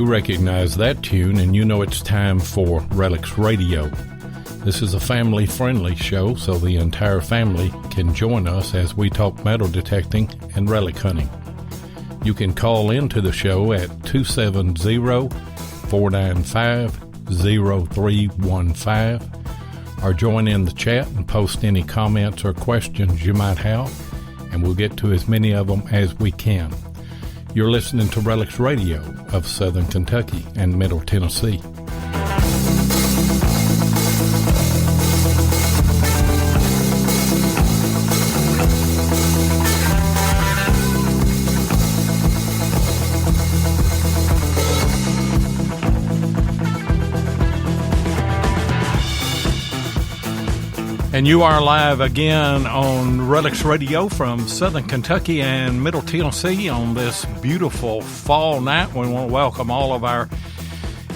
Recognize that tune, and you know it's time for Relics Radio. This is a family-friendly show, so the entire family can join us as we talk metal detecting and relic hunting. You can call into the show at 270-495-0315 or join in the chat and post any comments or questions you might have, and we'll get to as many of them as we can. You're listening to Relics Radio of Southern Kentucky and Middle Tennessee. And you are live again on Relics Radio from Southern Kentucky and Middle Tennessee on this beautiful fall night. We want to welcome all of our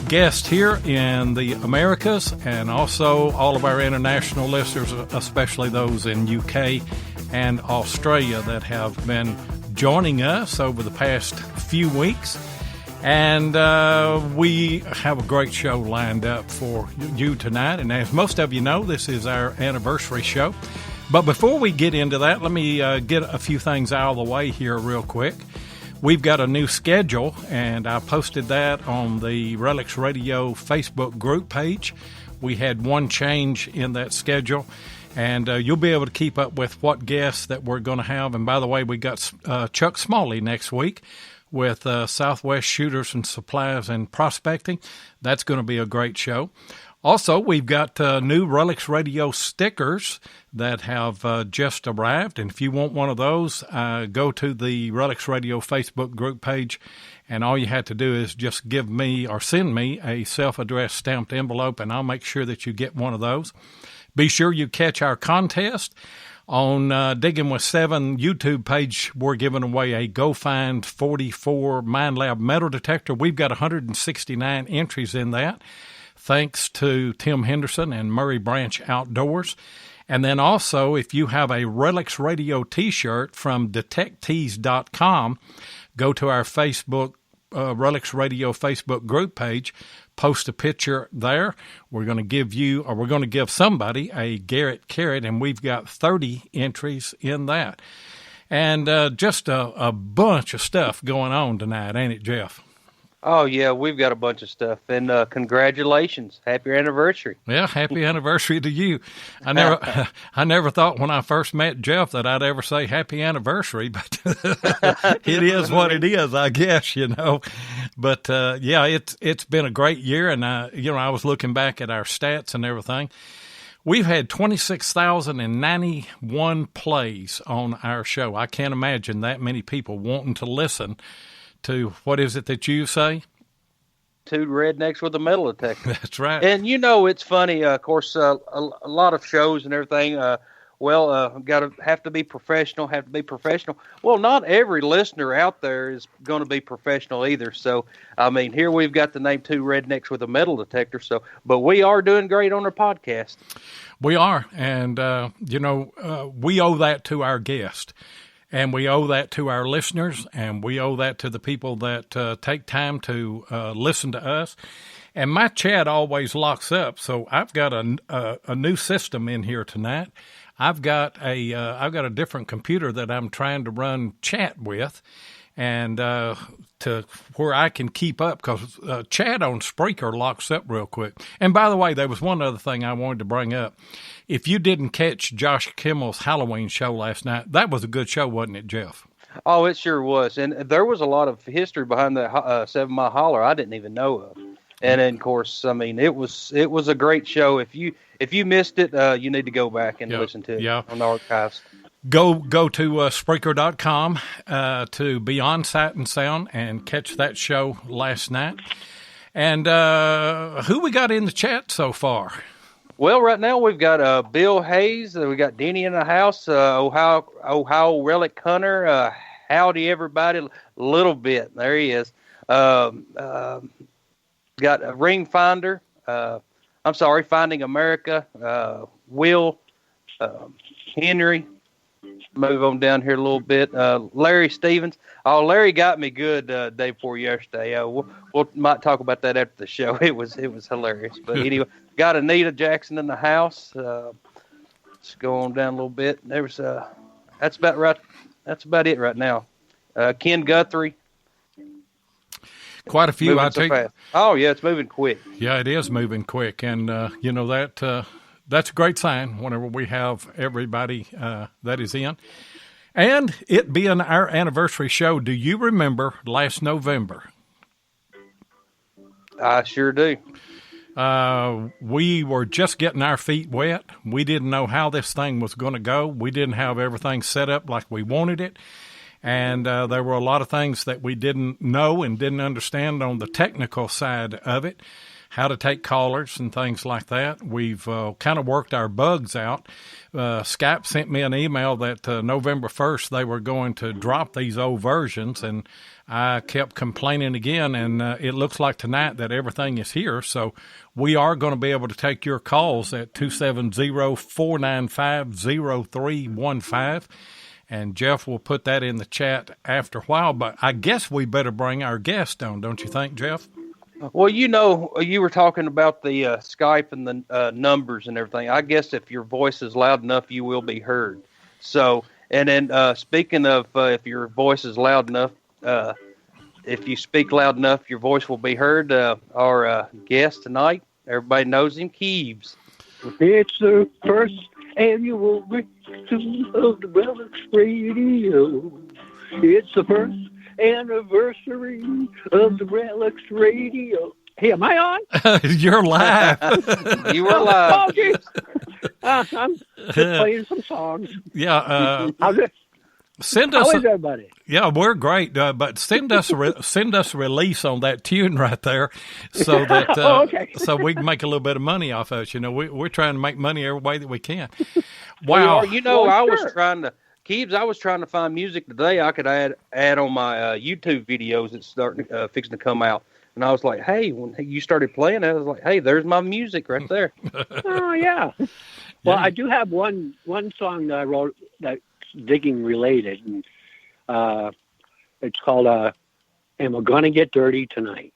guests here in the Americas and also all of our international listeners, especially those in UK and Australia that have been joining us over the past few weeks. And we have a great show lined up for you tonight. And as most of you know, this is our anniversary show. But before we get into that, let me get a few things out of the way here real quick. We've got a new schedule, and I posted that on the Relics Radio Facebook group page. We had one change in that schedule, and you'll be able to keep up with what guests that we're going to have. And by the way, we got Chuck Smalley next week with Southwest Shooters and Supplies and Prospecting. That's going to be a great show. Also, we've got new Relics Radio stickers that have just arrived. And if you want one of those, go to the Relics Radio Facebook group page. And all you have to do is just give me or send me a self-addressed stamped envelope, and I'll make sure that you get one of those. Be sure you catch our contest. On Digging with 7 YouTube page, we're giving away a Go Find 44 MineLab metal detector. We've got 169 entries in that, thanks to Tim Henderson and Murray Branch Outdoors. And then also, if you have a Relics Radio t-shirt from detectees.com, go to our Facebook, Relics Radio Facebook group page, post a picture there. We're going to give you, or we're going to give somebody a Garrett Carrot, and we've got 30 entries in that. And just a bunch of stuff going on tonight, ain't it, Jeff? Oh, yeah, we've got a bunch of stuff. And congratulations. Happy anniversary. Yeah, happy anniversary to you. I never thought when I first met Jeff that I'd ever say happy anniversary, but it is what it is, I guess, you know. But, yeah, it's been a great year, and, I was looking back at our stats and everything. We've had 26,091 plays on our show. I can't imagine that many people wanting to listen to, what is it that you say? Two rednecks with a metal detector. That's right. And, it's funny, of course, a lot of shows and everything, have to be professional. Well, not every listener out there is going to be professional either. So, here we've got the name Two Rednecks with a Metal Detector. So, but we are doing great on our podcast. We are. And, we owe that to our guest. And we owe that to our listeners, and we owe that to the people that take time to listen to us. And my chat always locks up, so I've got a new system in here tonight. I've got a different computer that I'm trying to run chat with, and to where I can keep up, because chat on Spreaker locks up real quick. And by the way, there was one other thing I wanted to bring up. If you didn't catch Josh Kimmel's Halloween show last night, that was a good show, wasn't it, Jeff? Oh, it sure was. And there was a lot of history behind that 7 Mile Holler I didn't even know of. And then, of course, it was a great show. If you missed it, you need to go back and listen to it on the archives. Go to Spreaker.com to Beyond Sight and Sound and catch that show last night. And who we got in the chat so far? Well, right now we've got Bill Hayes. We got Denny in the house. Ohio Relic Hunter. Howdy, everybody. Little bit. There he is. Got a Ring Finder. Finding America. Will. Henry. Move on down here a little bit. Larry Stevens. Oh, Larry got me good day before yesterday. We'll might talk about that after the show. It was hilarious. But anyway, got Anita Jackson in the house. Let's go on down a little bit. There's that's about right. That's about it right now. Ken Guthrie. Quite a few, moving I so take. fast. Oh yeah, it's moving quick. Yeah, it is moving quick, and that's a great sign whenever we have everybody that is in. And it being our anniversary show, do you remember last November? I sure do. We were just getting our feet wet. We didn't know how this thing was going to go. We didn't have everything set up like we wanted it. And there were a lot of things that we didn't know and didn't understand on the technical side of it, how to take callers and things like that. We've kind of worked our bugs out. Skype sent me an email that November 1st they were going to drop these old versions, and I kept complaining again, and it looks like tonight that everything is here. So we are going to be able to take your calls at 270-495-0315. And Jeff will put that in the chat after a while, but I guess we better bring our guest on, don't you think, Jeff? Well, you were talking about the Skype and the numbers and everything. I guess if your voice is loud enough, you will be heard. So, and then speaking of if your voice is loud enough, if you speak loud enough, your voice will be heard. Our guest tonight, everybody knows him, Keebs. It's the first annual victim of the Relics Radio. It's the first anniversary of the Relics Radio. Hey, am I on? You're live. You were live. Oh, geez. I'm just playing some songs. Yeah. How Send us. is everybody? Yeah, we're great. But send us a release on that tune right there, so that okay. so we can make a little bit of money off of it. You know, we're trying to make money every way that we can. Wow. Well, I was trying to. Keebs, I was trying to find music today I could add on my YouTube videos that's starting fixing to come out, and I was like, hey, when you started playing, I was like, hey, there's my music right there. Oh yeah. Well, I do have one song that I wrote that's digging related, and it's called "Am I Gonna Get Dirty Tonight?"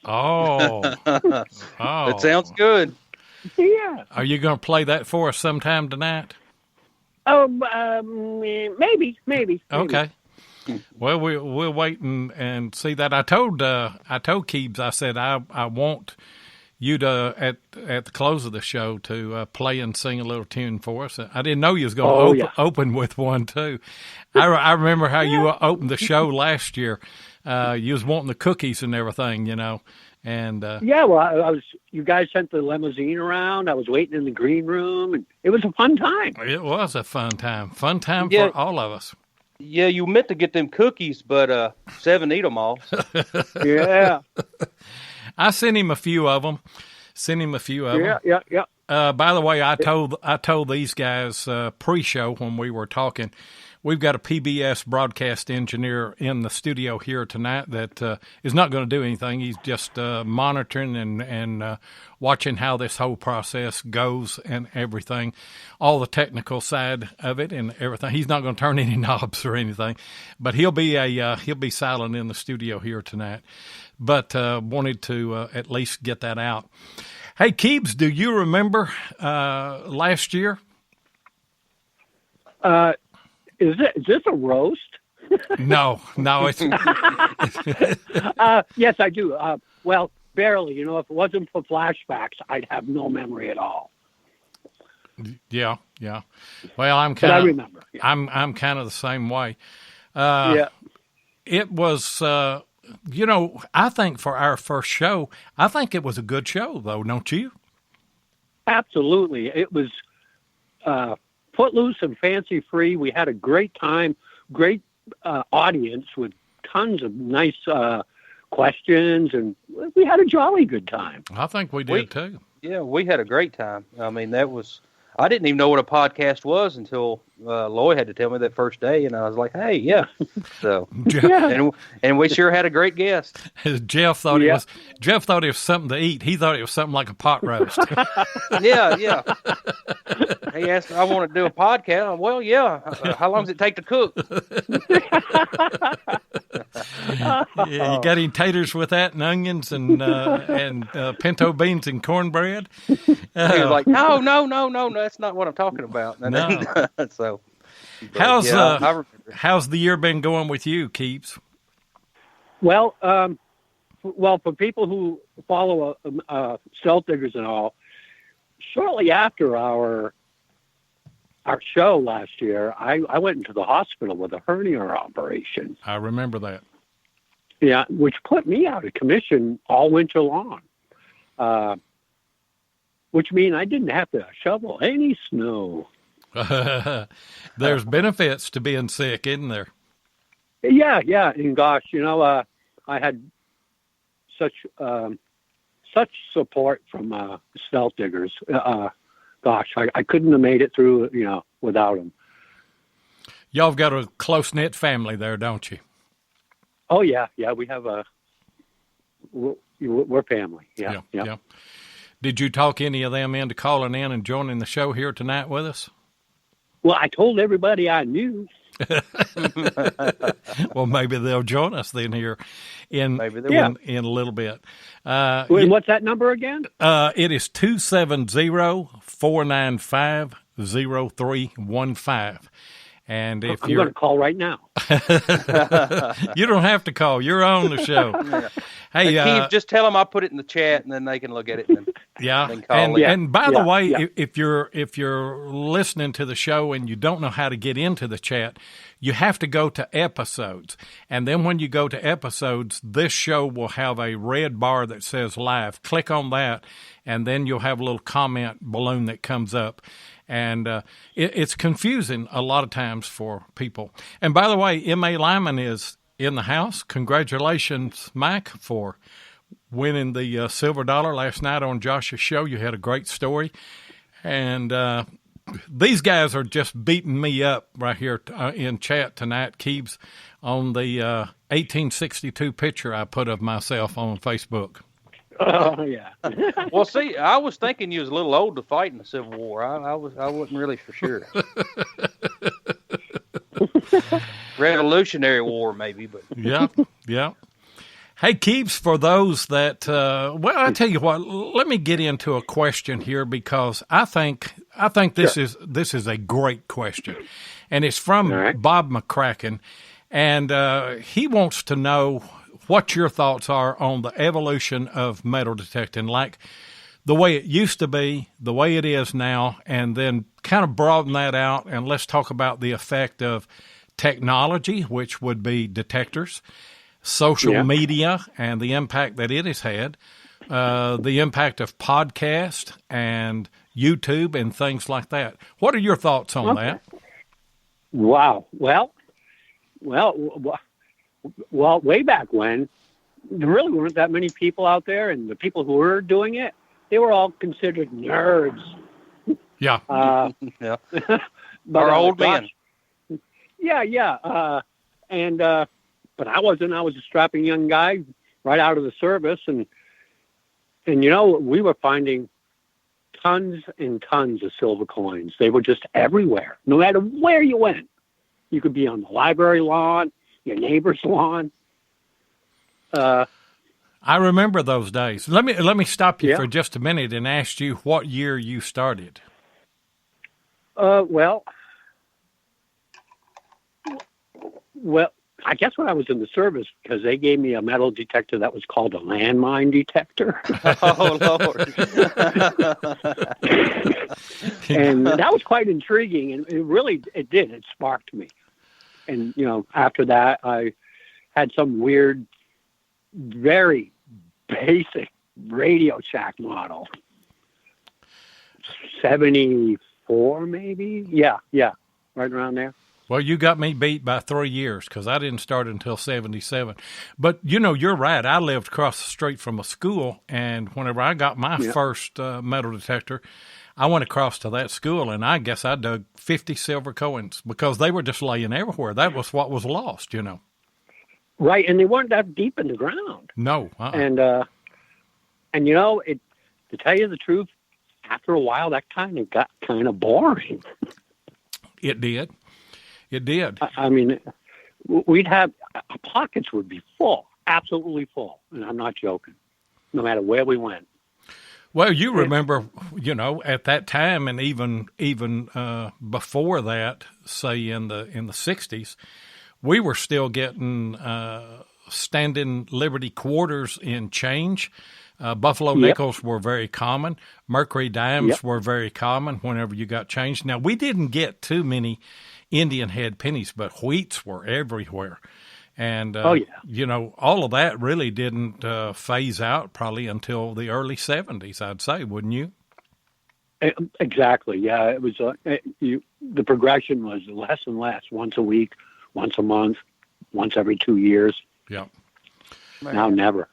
Oh, That sounds good. Yeah. Are you going to play that for us sometime tonight? Oh, maybe. Okay. Well, we'll wait and see that. I told Keebs, I said I want you to at the close of the show to play and sing a little tune for us. I didn't know you was going to open with one too. I remember how you opened the show last year. You was wanting the cookies and everything, you know. And well, I was. You guys sent the limousine around. I was waiting in the green room, and it was a fun time. It was a fun time for all of us. Yeah, you meant to get them cookies, but Seven eat them all. Yeah. I sent him a few of them. Yeah. By the way, I told these guys pre-show when we were talking, we've got a PBS broadcast engineer in the studio here tonight that is not going to do anything. He's just monitoring and watching how this whole process goes and everything, all the technical side of it and everything. He's not going to turn any knobs or anything, but he'll be silent in the studio here tonight. But wanted to at least get that out. Hey, Keebs, do you remember last year? Is this a roast? No, it's. Yes, I do. Well, barely. You know, if it wasn't for flashbacks, I'd have no memory at all. Yeah. Well, I remember. Yeah. I'm kind of the same way. Yeah. It was. I think for our first show, I think it was a good show, though, don't you? Absolutely. It was footloose and fancy-free. We had a great time, great audience with tons of nice questions, and we had a jolly good time. I think we did, too. Yeah, we had a great time. I mean, I didn't even know what a podcast was until Lloyd had to tell me that first day, and I was like, hey, yeah. So, and we sure had a great guest. Jeff thought it was something to eat. He thought it was something like a pot roast. Yeah. He asked, I want to do a podcast. Well, yeah. How long does it take to cook? Yeah, you got any taters with that, and onions, and pinto beans and cornbread? He was like, no, that's not what I'm talking about. No. So, how's the year been going with you, Keebs? Well, for people who follow Stealth Diggers and all, shortly after our show last year, I went into the hospital with a hernia operation. I remember that. Yeah, which put me out of commission all winter long. Which means I didn't have to shovel any snow. There's benefits to being sick, isn't there? Yeah, and gosh, I had such support from Stealth Diggers. Gosh, I couldn't have made it through, without them. Y'all have got a close-knit family there, don't you? Oh, yeah, we have we're family, yeah. Did you talk any of them into calling in and joining the show here tonight with us? Well, I told everybody I knew. Well, maybe they'll join us then here in a little bit. What's that number again? It is 270-495-0315. And if I'm going to call right now. You don't have to call. You're on the show. Hey, Keith, just tell them I put it in the chat, and then they can look at it. And and by the way, if you're listening to the show and you don't know how to get into the chat, you have to go to episodes, and then when you go to episodes, this show will have a red bar that says live. Click on that, and then you'll have a little comment balloon that comes up. And it's confusing a lot of times for people. And by the way, M.A. Lyman is in the house. Congratulations, Mike, for winning the silver dollar last night on Josh's show. You had a great story. And these guys are just beating me up right here in chat tonight, Keebs, on the 1862 picture I put of myself on Facebook. Oh, yeah. Well, see, I was thinking you was a little old to fight in the Civil War. I wasn't really for sure. Revolutionary War, maybe, but yeah. Hey, Keebs, for those that, I tell you what, let me get into a question here because I think this is a great question, and it's from Bob McCracken, and he wants to know what your thoughts are on the evolution of metal detecting, like the way it used to be, the way it is now, and then kind of broaden that out, and let's talk about the effect of technology, which would be detectors, social media, and the impact that it has had, the impact of podcast and YouTube and things like that. What are your thoughts on that? Wow. Well, way back when, there really weren't that many people out there, and the people who were doing it, they were all considered nerds. Yeah. Yeah. But, our old men. Yeah. But I wasn't. I was a strapping young guy right out of the service, and we were finding tons and tons of silver coins. They were just everywhere, no matter where you went. You could be on the library lawn, your neighbor's lawn. I remember those days. Let me stop you for just a minute and ask you what year you started. Well, I guess when I was in the service, because they gave me a metal detector that was called a landmine detector. Oh, Lord. And that was quite intriguing, and it sparked me. And, after that, I had some weird, very basic Radio Shack model. 74, maybe? Yeah, right around there. Well, you got me beat by 3 years because I didn't start until 77. But, you know, you're right. I lived across the street from a school, and whenever I got my first metal detector, I went across to that school, and I guess I dug 50 silver coins because they were just laying everywhere. That was what was lost, you know. Right, and they weren't that deep in the ground. No. And you know, to tell you the truth, after a while, that kind of got kind of boring. It did. It did. I mean, we'd have our pockets would be full, absolutely full, and I'm not joking. No matter where we went. Well, you remember, you know, at that time, and even before that, say in the 60s, we were still getting standing Liberty quarters in change. Buffalo nickels were very common. Mercury dimes were very common whenever you got changed. Now, we didn't get too many Indian head pennies, but wheats were everywhere. And, you know, all of that really didn't phase out probably until the early 70s, I'd say, wouldn't you? Exactly, yeah. It was the progression was less and less, once a week, once a month, once every 2 years. Yeah. Now, never.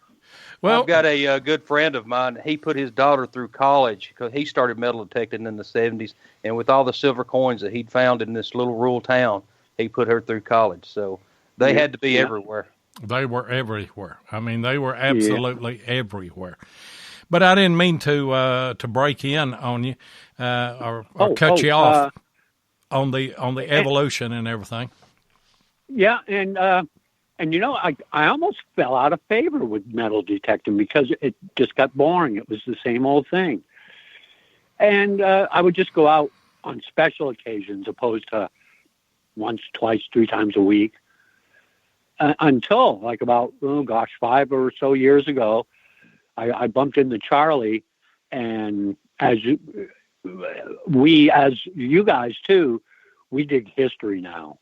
Well, I've got a good friend of mine. He put his daughter through college because he started metal detecting in the 70s. And with all the silver coins that he'd found in this little rural town, he put her through college. So they had to be everywhere. They were everywhere. I mean, they were absolutely everywhere. But I didn't mean to break in on you or cut you off on the evolution and everything. Yeah, and you know, I almost fell out of favor with metal detecting because it just got boring. It was the same old thing. And I would just go out on special occasions opposed to once, twice, 3 times a week. Until like about, 5 or so years ago, I bumped into Charlie, and as you guys too, we dig history now.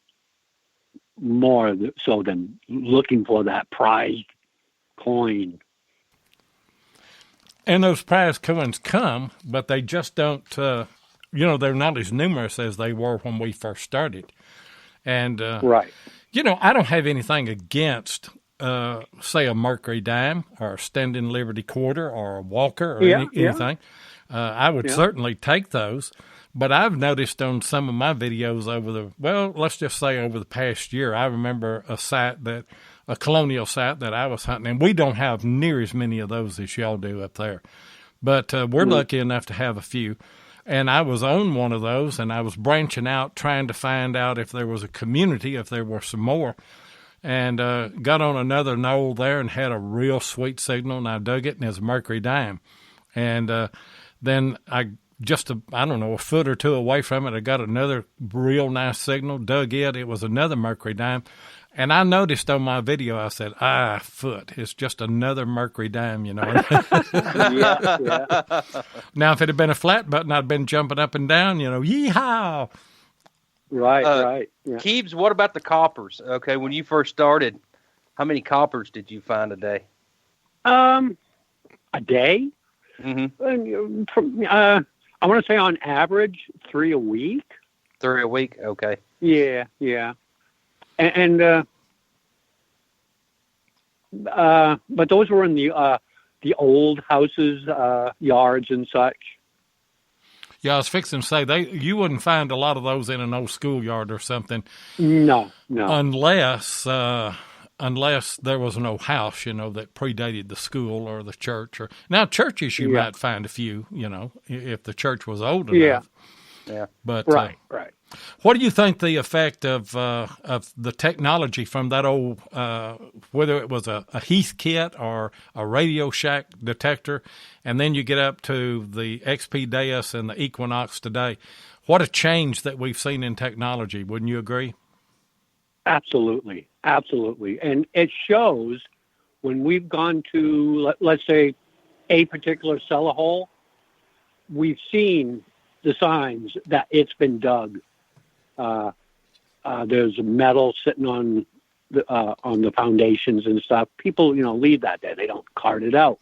More so than looking for that prized coin. And those prized coins come, but they just don't, they're not as numerous as they were when we first started. And, right. You know, I don't have anything against, say, a Mercury dime or a standing Liberty quarter or a Walker or anything. I would certainly take those. But I've noticed on some of my videos let's just say over the past year, I remember a colonial site that I was hunting, and we don't have near as many of those as y'all do up there. But we're lucky enough to have a few. And I was on one of those, and I was branching out, trying to find out if there was a community, if there were some more. And got on another knoll there and had a real sweet signal, and I dug it, and it was a Mercury dime. And then a foot or two away from it, I got another real nice signal, dug it. It was another Mercury dime. And I noticed on my video, I said, foot, it's just another Mercury dime, you know. Yeah. Now, if it had been a flat button, I'd been jumping up and down, you know, yeehaw. Right. Yeah. Keebs, what about the coppers? Okay, when you first started, how many coppers did you find a day? A day? Mm-hmm. I want to say on average 3 a week. 3 a week, okay. Yeah. And but those were in the old houses, yards and such. Yeah, I was fixing to say you wouldn't find a lot of those in an old schoolyard or something. No. Unless there was an old house, you know, that predated the school or the church. Now, churches you might find a few, you know, if the church was old enough. Yeah. But right. What do you think the effect of the technology from that old, whether it was a Heathkit or a Radio Shack detector, and then you get up to the XP Deus and the Equinox today? What a change that we've seen in technology. Wouldn't you agree? Absolutely. And it shows when we've gone to, let's say, a particular cellar hole, we've seen the signs that it's been dug. There's metal sitting on the foundations and stuff. People, you know, leave that there. They don't cart it out.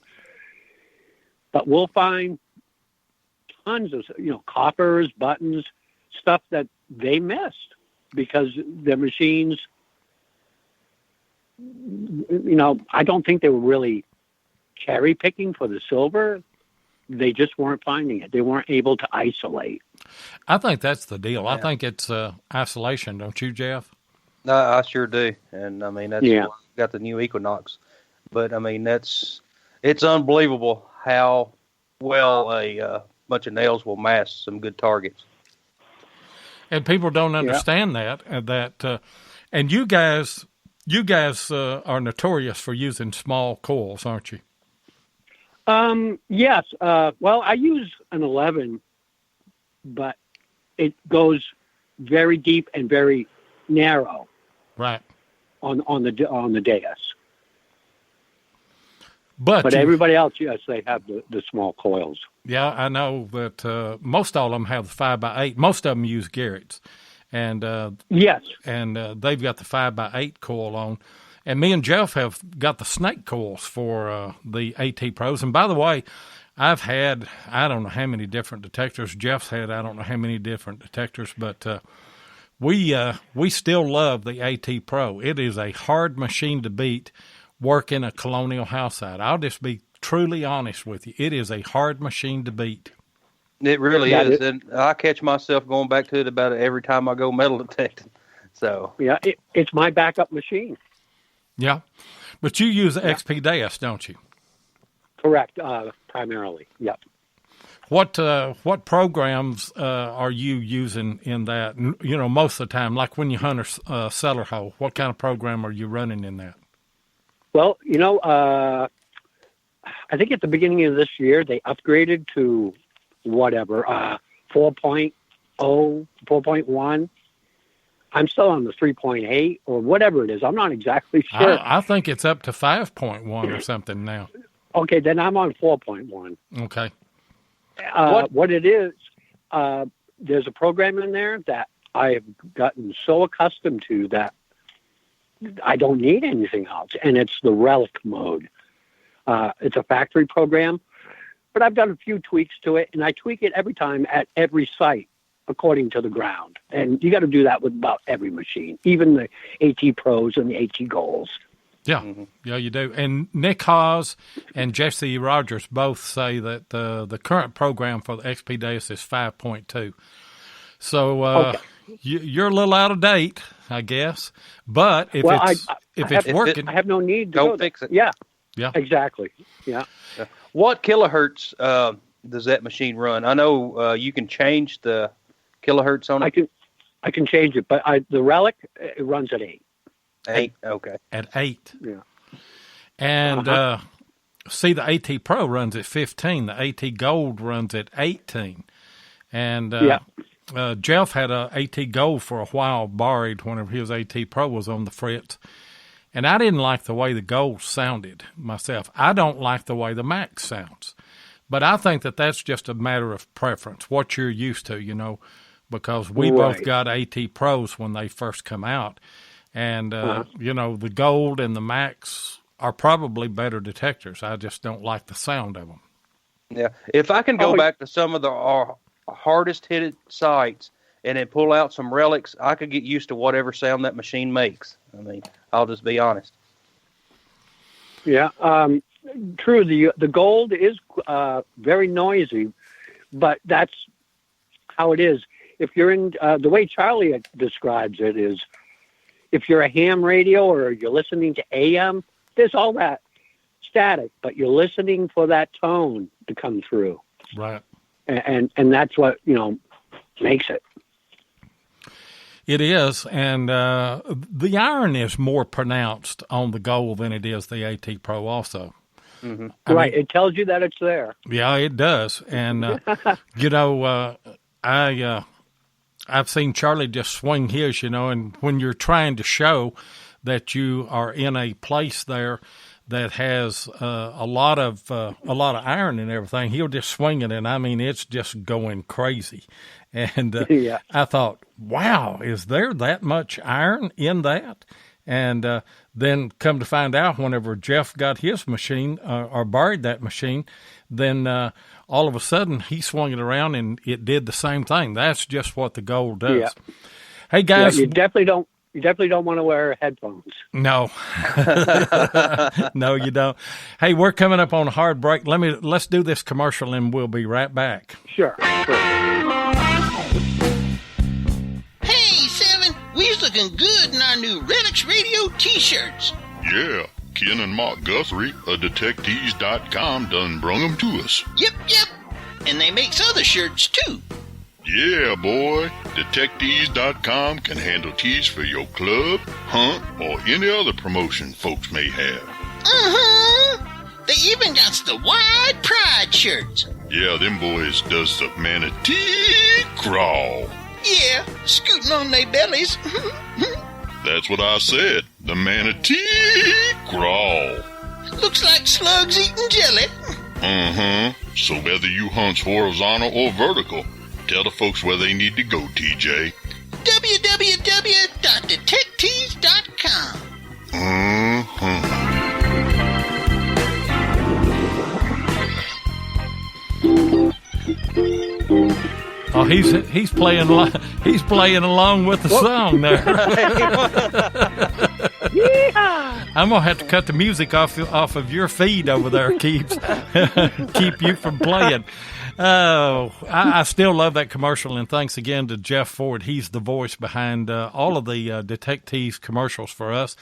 But we'll find tons of, you know, coppers, buttons, stuff that they missed. because the machines, I don't think they were really cherry picking for the silver. They just weren't finding it. They weren't able to isolate. I think that's the deal. Yeah. I think it's isolation, don't you, Jeff? No, I sure do. And I mean, that's why we got the new Equinox. But I mean, it's unbelievable how well a bunch of nails will mask some good targets. And people don't understand that. And you guys are notorious for using small coils, aren't you? Yes. Well, I use an 11, but it goes very deep and very narrow. Right. On the dais. But everybody else, yes, they have the small coils. Yeah, I know that most of them have the 5x8. Most of them use Garrett's, and yes, and they've got the 5x8 coil on. And me and Jeff have got the snake coils for the AT Pros. And by the way, I've had I don't know how many different detectors. Jeff's had I don't know how many different detectors, but we still love the AT Pro. It is a hard machine to beat. Working a colonial house site. I'll just be truly honest with you. It is a hard machine to beat. It really is. And I catch myself going back to it about every time I go metal detecting. So yeah, it's my backup machine. Yeah. But you use the XP Deus, don't you? Correct, primarily, yep. What programs are you using in that? Most of the time, like when you hunt a cellar hole, what kind of program are you running in that? Well, I think at the beginning of this year, they upgraded to 4.0, 4.1. I'm still on the 3.8 or whatever it is. I'm not exactly sure. I think it's up to 5.1 or something now. Okay, then I'm on 4.1. Okay. What it is, there's a program in there that I have gotten so accustomed to that I don't need anything else, and it's the relic mode. It's a factory program, but I've done a few tweaks to it, and I tweak it every time at every site according to the ground. And you got to do that with about every machine, even the AT Pros and the AT Golds. Yeah, yeah, you do. And Nick Hawes and Jesse Rogers both say that the current program for the XP Deus is 5.2. So okay. You're a little out of date, I guess. But if it's working, I have no need to go fix it. Yeah, exactly. Yeah. What kilohertz does that machine run? I know you can change the kilohertz on it. I can change it, but the relic it runs at 8. 8, okay. At 8. Yeah. And see, the AT Pro runs at 15. The AT Gold runs at 18. And Jeff had a AT Gold for a while borrowed whenever his AT Pro was on the Fritz. And I didn't like the way the Gold sounded myself. I don't like the way the Max sounds. But I think that that's just a matter of preference, what you're used to, because we both got AT Pros when they first come out. And, the Gold and the Max are probably better detectors. I just don't like the sound of them. Yeah. If I can go back to some of the hardest hit sites and then pull out some relics, I could get used to whatever sound that machine makes. I mean, I'll just be honest. Yeah. True. The Gold is very noisy, but that's how it is. If you're in the way Charlie describes it is, if you're a ham radio or you're listening to AM, there's all that static, but you're listening for that tone to come through. Right. And that's what, makes it. It is. And the iron is more pronounced on the Gold than it is the AT Pro also. Mm-hmm. Right. It tells you that it's there. Yeah, it does. And, I've seen Charlie just swing his, and when you're trying to show that you are in a place there that has a lot of iron and everything, he'll just swing it, and I mean it's just going crazy. And I thought, wow, is there that much iron in that? And then come to find out, whenever Jeff got his machine or borrowed that machine, then all of a sudden he swung it around and it did the same thing. That's just what the Gold does. Hey, guys. Yeah, you definitely don't want to wear headphones. No. No, you don't. Hey, we're coming up on a hard break. Let's do this commercial and we'll be right back. Sure. Hey, Seven, we's looking good in our new Relics Radio t-shirts. Yeah, Ken and Mark Guthrie of Detectives.com done brung 'em to us. Yep. And they makes other shirts, too. Yeah, boy. Detectives.com can handle tees for your club, hunt, or any other promotion folks may have. They even got the Wide Pride shirts. Yeah, them boys does the manatee crawl. Yeah, scooting on their bellies. That's what I said. The manatee crawl. Looks like slugs eating jelly. So whether you hunt horizontal or vertical, tell the folks where they need to go, TJ. www.detectives.com. Oh, he's playing along with the song there. Yeah. I'm gonna have to cut the music off of your feed over there, Keeps. Keep you from playing. Oh, I still love that commercial, and thanks again to Jeff Ford. He's the voice behind all of the Detectives commercials for us.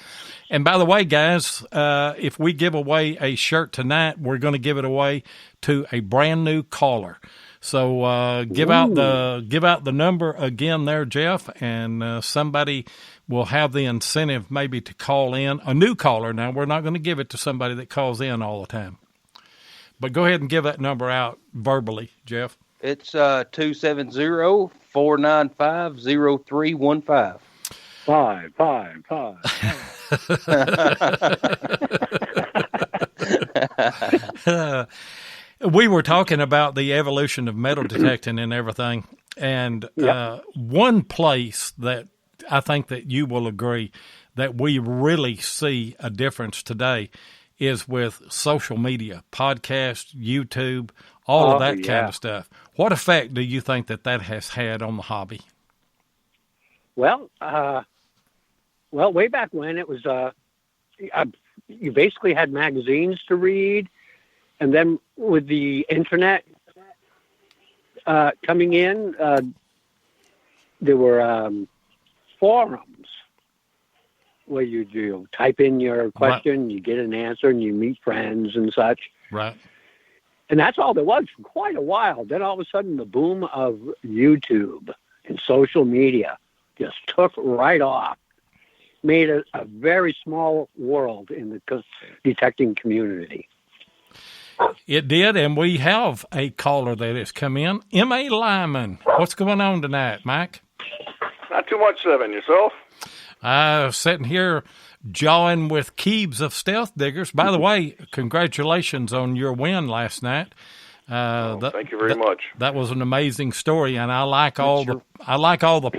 And by the way, guys, if we give away a shirt tonight, we're going to give it away to a brand new caller. So give out the number again there, Jeff, and somebody will have the incentive maybe to call in, a new caller. Now, we're not going to give it to somebody that calls in all the time. But go ahead and give that number out verbally, Jeff. It's 270-495-0315. 555. We were talking about the evolution of metal detecting and everything, and one place that I think that you will agree that we really see a difference today is with social media, podcasts, YouTube, all of that kind of stuff. What effect do you think that has had on the hobby? Well, way back when it was, you basically had magazines to read, and then with the internet coming in, there were forums where you type in your question, you get an answer, and you meet friends and such. Right. And that's all there was for quite a while. Then all of a sudden, the boom of YouTube and social media just took right off, made a very small world in the detecting community. It did, and we have a caller that has come in. M.A. Lyman. What's going on tonight, Mike? Not too much, Seven. Yourself? Sitting here jawing with Keebs of Stealth Diggers. By the way, congratulations on your win last night. Thank you very much. That was an amazing story, and I like all the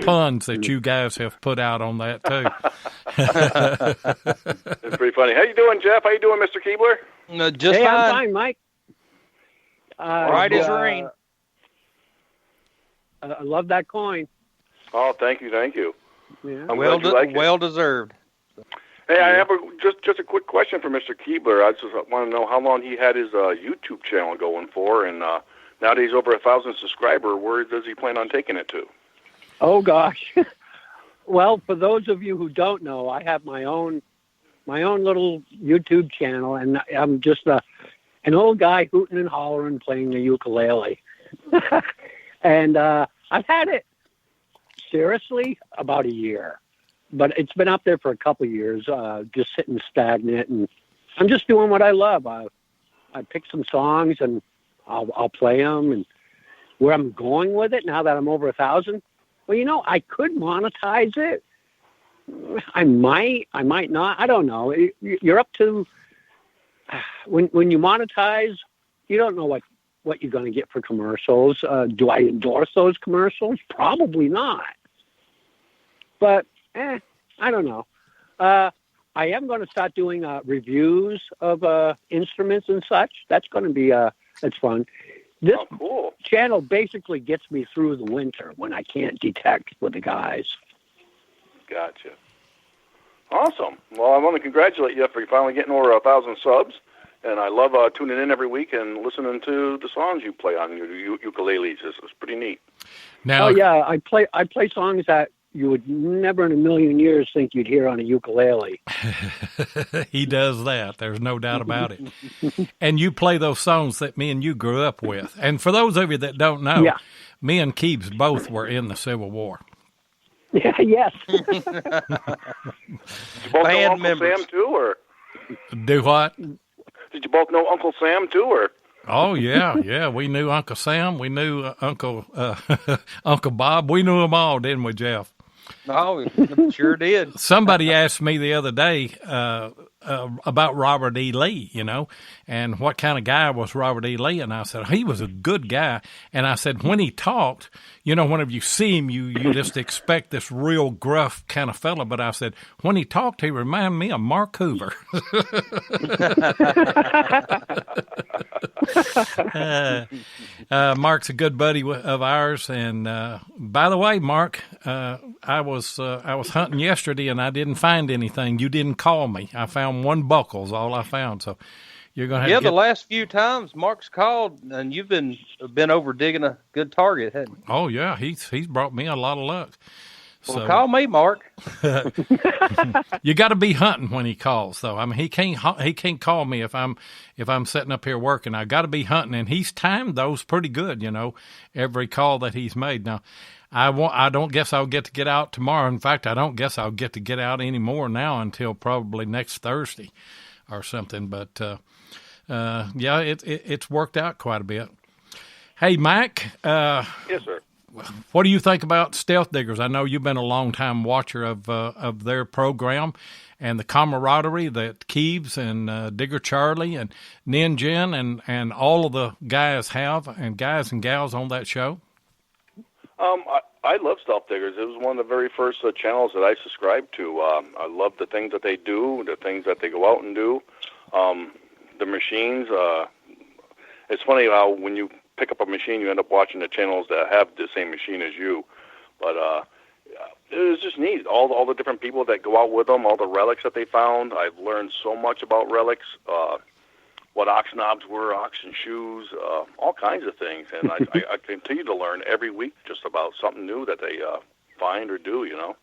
puns that you guys have put out on that too. It's pretty funny. How you doing, Jeff? How you doing, Mr. Keebler? Just fine. fine. I'm fine, Mike. Right as rain. I love that coin. Oh, thank you. Yeah. I'm glad you like it. Well deserved. Hey, I have just a quick question for Mr. Keebler. I just want to know how long he had his YouTube channel going for, and now that he's over 1,000 subscribers, where does he plan on taking it to? Oh gosh. Well, for those of you who don't know, I have my own little YouTube channel, and I'm just an old guy hooting and hollering playing the ukulele. And I've had it seriously about a year. But it's been up there for a couple of years, just sitting stagnant, and I'm just doing what I love. I pick some songs and I'll play them. And where I'm going with it now that I'm over 1,000, well, I could monetize it. I might not. I don't know. You're up to when you monetize, you don't know what you're going to get for commercials. Do I endorse those commercials? Probably not. But I don't know. I am going to start doing reviews of instruments and such. That's going to be it's fun. This cool. channel basically gets me through the winter when I can't detect with the guys. Gotcha. Awesome. Well, I want to congratulate you for finally getting over 1,000 subs, and I love tuning in every week and listening to the songs you play on your ukuleles. It's pretty neat. Now, Oh yeah, I play songs that you would never in a million years think you'd hear on a ukulele. he does that. There's no doubt about it. And you play those songs that me and you grew up with. And for those of you that don't know, Yeah. me and Keebs both were in the Civil War. Yeah, yes. Did you both know Band Uncle members. Sam too, or Do what? did you both know Uncle Sam too, or? Oh yeah. We knew Uncle Sam. We knew Uncle Bob. We knew them all, didn't we, Jeff? Oh, sure did. Somebody asked me the other day about Robert E. Lee, and what kind of guy was Robert E. Lee? And I said, he was a good guy. And I said, when he talked, whenever you see him, you just expect this real gruff kind of fella. But I said, when he talked, he reminded me of Mark Hoover. Mark's a good buddy of ours. And by the way, Mark, I was hunting yesterday and I didn't find anything. You didn't call me. I found one buckle's all I found. So you're going to have to the last few times Mark's called, and you've been over digging a good target, hadn't you? Oh yeah, he's brought me a lot of luck. Well, call me, Mark. You got to be hunting when he calls, though. I mean, he can't call me if I'm sitting up here working. I got to be hunting, and he's timed those pretty good. Every call that he's made. Now, I don't guess I'll get to get out tomorrow. In fact, I don't guess I'll get to get out any more now until probably next Thursday or something. But yeah, it's worked out quite a bit. Hey, Mike. Yes, sir. What do you think about Stealth Diggers? I know you've been a long-time watcher of their program and the camaraderie that Keebs and Digger Charlie and Ninjin and all of the guys have, and guys and gals on that show. I love Stealth Diggers. It was one of the very first channels that I subscribed to. I love the things that they do, the things that they go out and do, the machines. It's funny how when you pick up a machine, you end up watching the channels that have the same machine as you. But it was just neat. All the different people that go out with them, all the relics that they found. I've learned so much about relics, what ox knobs were, oxen shoes, all kinds of things. And I continue to learn every week just about something new that they find or do, Well,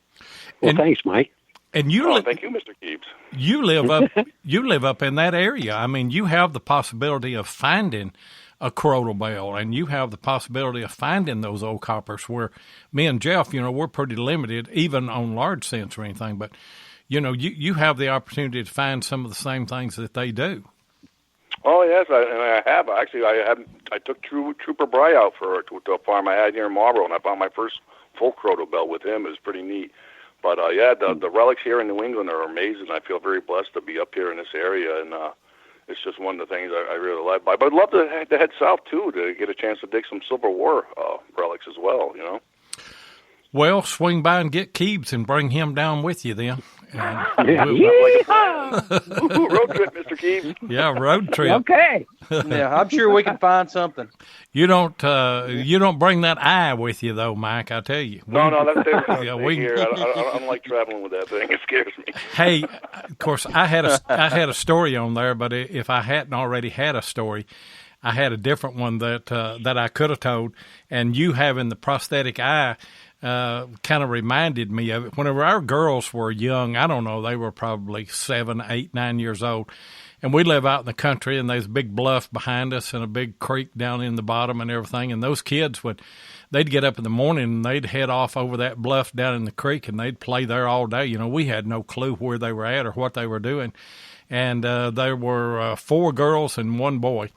And- thanks, Mike. And you thank you, Mr. Keebs. You live up in that area. I mean, you have the possibility of finding a crotal bell, and you have the possibility of finding those old coppers, where me and Jeff, we're pretty limited, even on large cents or anything. But, you have the opportunity to find some of the same things that they do. Oh yes, I have. Actually, I took Trooper Bry out to a farm I had here in Marlboro, and I found my first full crotal bell with him. It was pretty neat. But yeah, the relics here in New England are amazing. I feel very blessed to be up here in this area, and it's just one of the things I really like. But I'd love to head south too to get a chance to dig some Civil War relics as well. Well, swing by and get Keebs and bring him down with you then. Road trip, Mr. Keebs. Yeah, road trip. Okay. Yeah, I'm sure we can find something. You don't bring that eye with you though, Mike. I tell you. No, that's Yeah, here. I don't like traveling with that thing. It scares me. Hey, of course, I had a story on there, but if I hadn't already had a story, I had a different one that I could have told. And you having the prosthetic eye kind of reminded me of it. Whenever our girls were young, I don't know, they were probably 7, 8, 9 years old. And we live out in the country, and there's a big bluff behind us and a big creek down in the bottom and everything. And those kids they'd get up in the morning and they'd head off over that bluff down in the creek, and they'd play there all day. We had no clue where they were at or what they were doing. And there were 4 girls and 1 boy.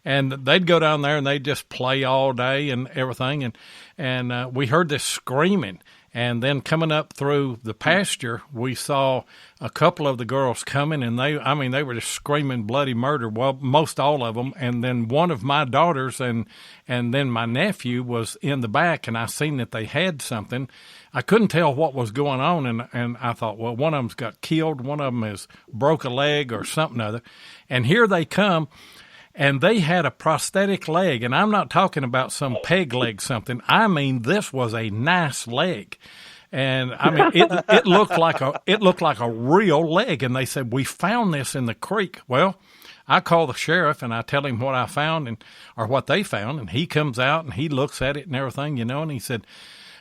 And they'd go down there and they'd just play all day and everything. And we heard this screaming. And then coming up through the pasture, we saw a couple of the girls coming, and they were just screaming bloody murder. Well, most all of them. And then one of my daughters and then my nephew was in the back, and I seen that they had something. I couldn't tell what was going on, and I thought, well, one of them's got killed, one of them has broke a leg or something other. And here they come. And they had a prosthetic leg, and I'm not talking about some peg leg something. I mean, this was a nice leg. And I mean, it looked like a real leg. And they said, we found this in the creek. Well, I call the sheriff and I tell him what I found or what they found. And he comes out and he looks at it and everything, and he said,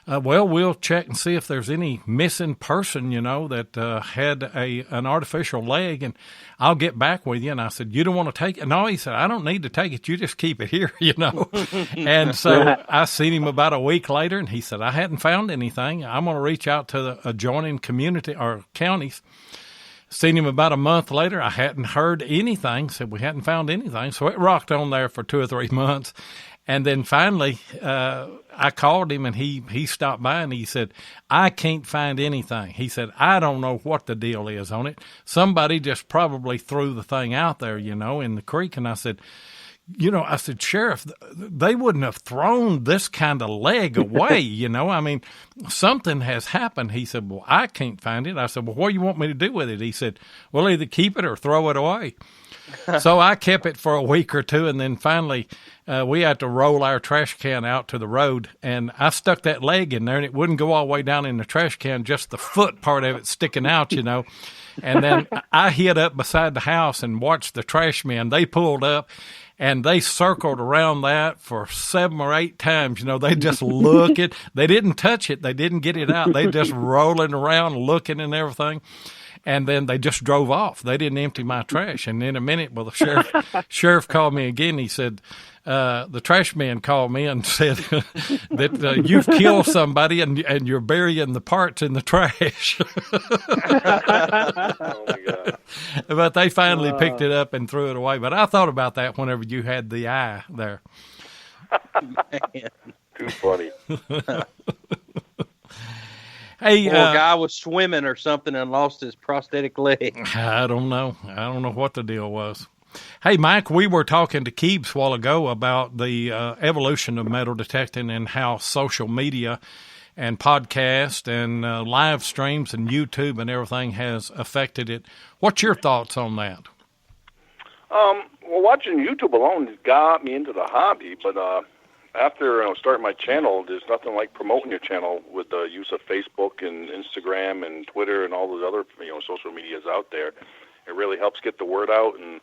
well, we'll check and see if there's any missing person, that had an artificial leg, and I'll get back with you. And I said, you don't want to take it? No, he said, I don't need to take it. You just keep it here, And so I seen him about a week later, and he said, I hadn't found anything. I'm going to reach out to the adjoining community or counties. Seen him about a month later. I hadn't heard anything. Said we hadn't found anything. So it rocked on there for 2 or 3 months. And then finally, I called him, and he stopped by, and he said, I can't find anything. He said, I don't know what the deal is on it. Somebody just probably threw the thing out there, in the creek. And I said, Sheriff, they wouldn't have thrown this kind of leg away, I mean, something has happened. He said, well, I can't find it. I said, well, what do you want me to do with it? He said, well, either keep it or throw it away. So I kept it for a week or two, and then finally we had to roll our trash can out to the road, and I stuck that leg in there, and it wouldn't go all the way down in the trash can, just the foot part of it sticking out, And then I hid up beside the house and watched the trash men. They pulled up, and they circled around that for 7 or 8 times. They just look it. They didn't touch it. They didn't get it out. They just rolling around, looking and everything. And then they just drove off. They didn't empty my trash. And in a minute, well, the sheriff called me again. He said, the trash man called me and said that you've killed somebody and you're burying the parts in the trash. Oh, my God. But they finally picked it up and threw it away. But I thought about that whenever you had the eye there. Too funny. Hey, Poor guy was swimming or something and lost his prosthetic leg. I don't know. I don't know what the deal was. Hey, Mike, we were talking to Keebs a while ago about the evolution of metal detecting and how social media and podcast and live streams and YouTube and everything has affected it. What's your thoughts on that? Well, watching YouTube alone got me into the hobby, but after starting my channel, there's nothing like promoting your channel with the use of Facebook and Instagram and Twitter and all those other social medias out there. It really helps get the word out, and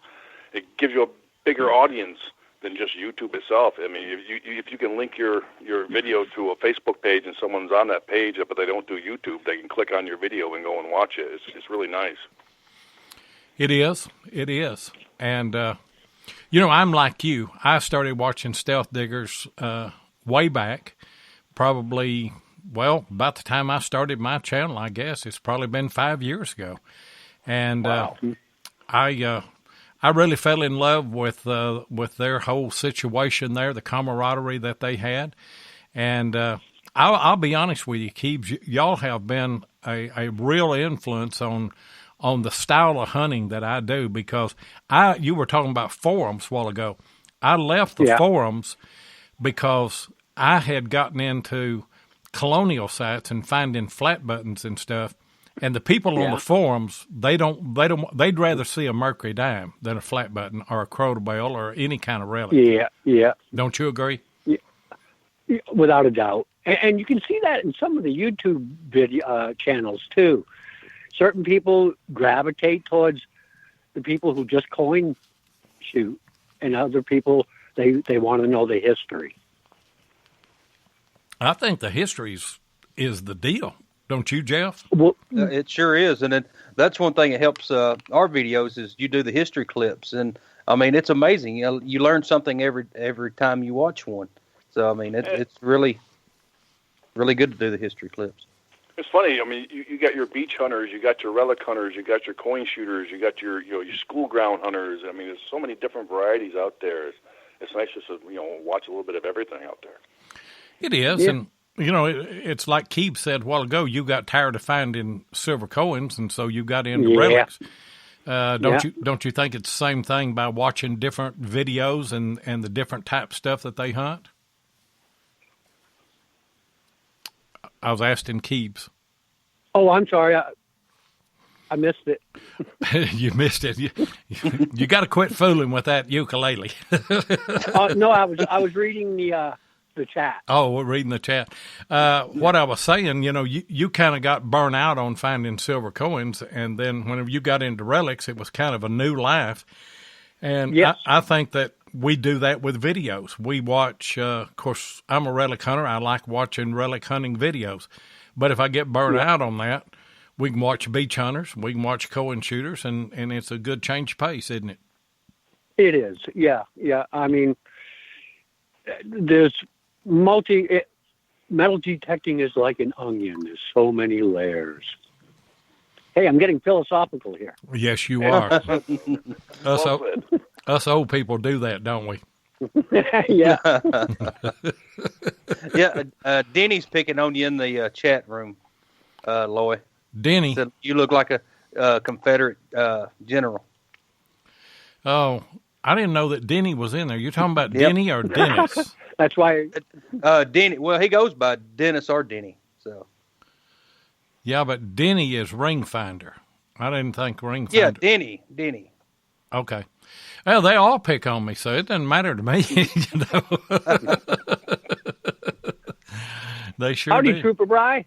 it gives you a bigger audience than just YouTube itself. I mean, if you can link your video to a Facebook page and someone's on that page, but they don't do YouTube, they can click on your video and go and watch it. It's really nice. It is. It is. And, I'm like you. I started watching Stealth Diggers way back, probably, about the time I started my channel, I guess. It's probably been 5 years ago. And wow. I really fell in love with their whole situation there, the camaraderie that they had. And I'll be honest with you, Keebs, y'all have been a real influence on the style of hunting that I do, because you were talking about forums a while ago. I left the forums because I had gotten into colonial sites and finding flat buttons and stuff. And the people on the forums, they'd rather see a mercury dime than a flat button or a crotal bell or any kind of relic. Yeah. Don't you agree? Yeah, without a doubt. And you can see that in some of the YouTube video channels too. Certain people gravitate towards the people who just coin shoot, and other people, they want to know the history. I think the history is the deal. Don't you, Jeff? Well, It sure is, and that's one thing that helps our videos is you do the history clips, and I mean it's amazing. You learn something every time you watch one. So I mean it's really really good to do the history clips. It's funny. I mean, you got your beach hunters, you got your relic hunters, you got your coin shooters, you got your your school ground hunters. I mean, there's so many different varieties out there. It's nice just to watch a little bit of everything out there. It is, and it's like Keebs said a while ago. You got tired of finding silver coins, and so you got into relics. Don't you think it's the same thing by watching different videos and the different type of stuff that they hunt? I was asking Keebs. Oh, I'm sorry. I missed it. You missed it. You got to quit fooling with that ukulele. No, I was reading the the chat. Oh, we're reading the chat. What I was saying, you kind of got burnt out on finding silver coins, and then whenever you got into relics, it was kind of a new life. And Yes. I think that we do that with videos. We watch, of course, I'm a relic hunter. I like watching relic hunting videos. But if I get burnt out on that, we can watch beach hunters, we can watch coin shooters, and it's a good change of pace, isn't it? It is. Yeah. I mean, there's metal detecting is like an onion. There's so many layers. Hey, I'm getting philosophical here. Yes, you are. Us old people do that, don't we? Yeah. Yeah, Denny's picking on you in the chat room, Loy. Denny. Said you look like a Confederate general. Oh, I didn't know that Denny was in there. You're talking about Denny or Dennis? That's why. Denny. Well, he goes by Dennis or Denny. So. Yeah, but Denny is ring finder. I didn't think ring finder. Yeah, Denny. Okay. Well, they all pick on me, so it doesn't matter to me. They sure Howdy, do. Trooper Bry.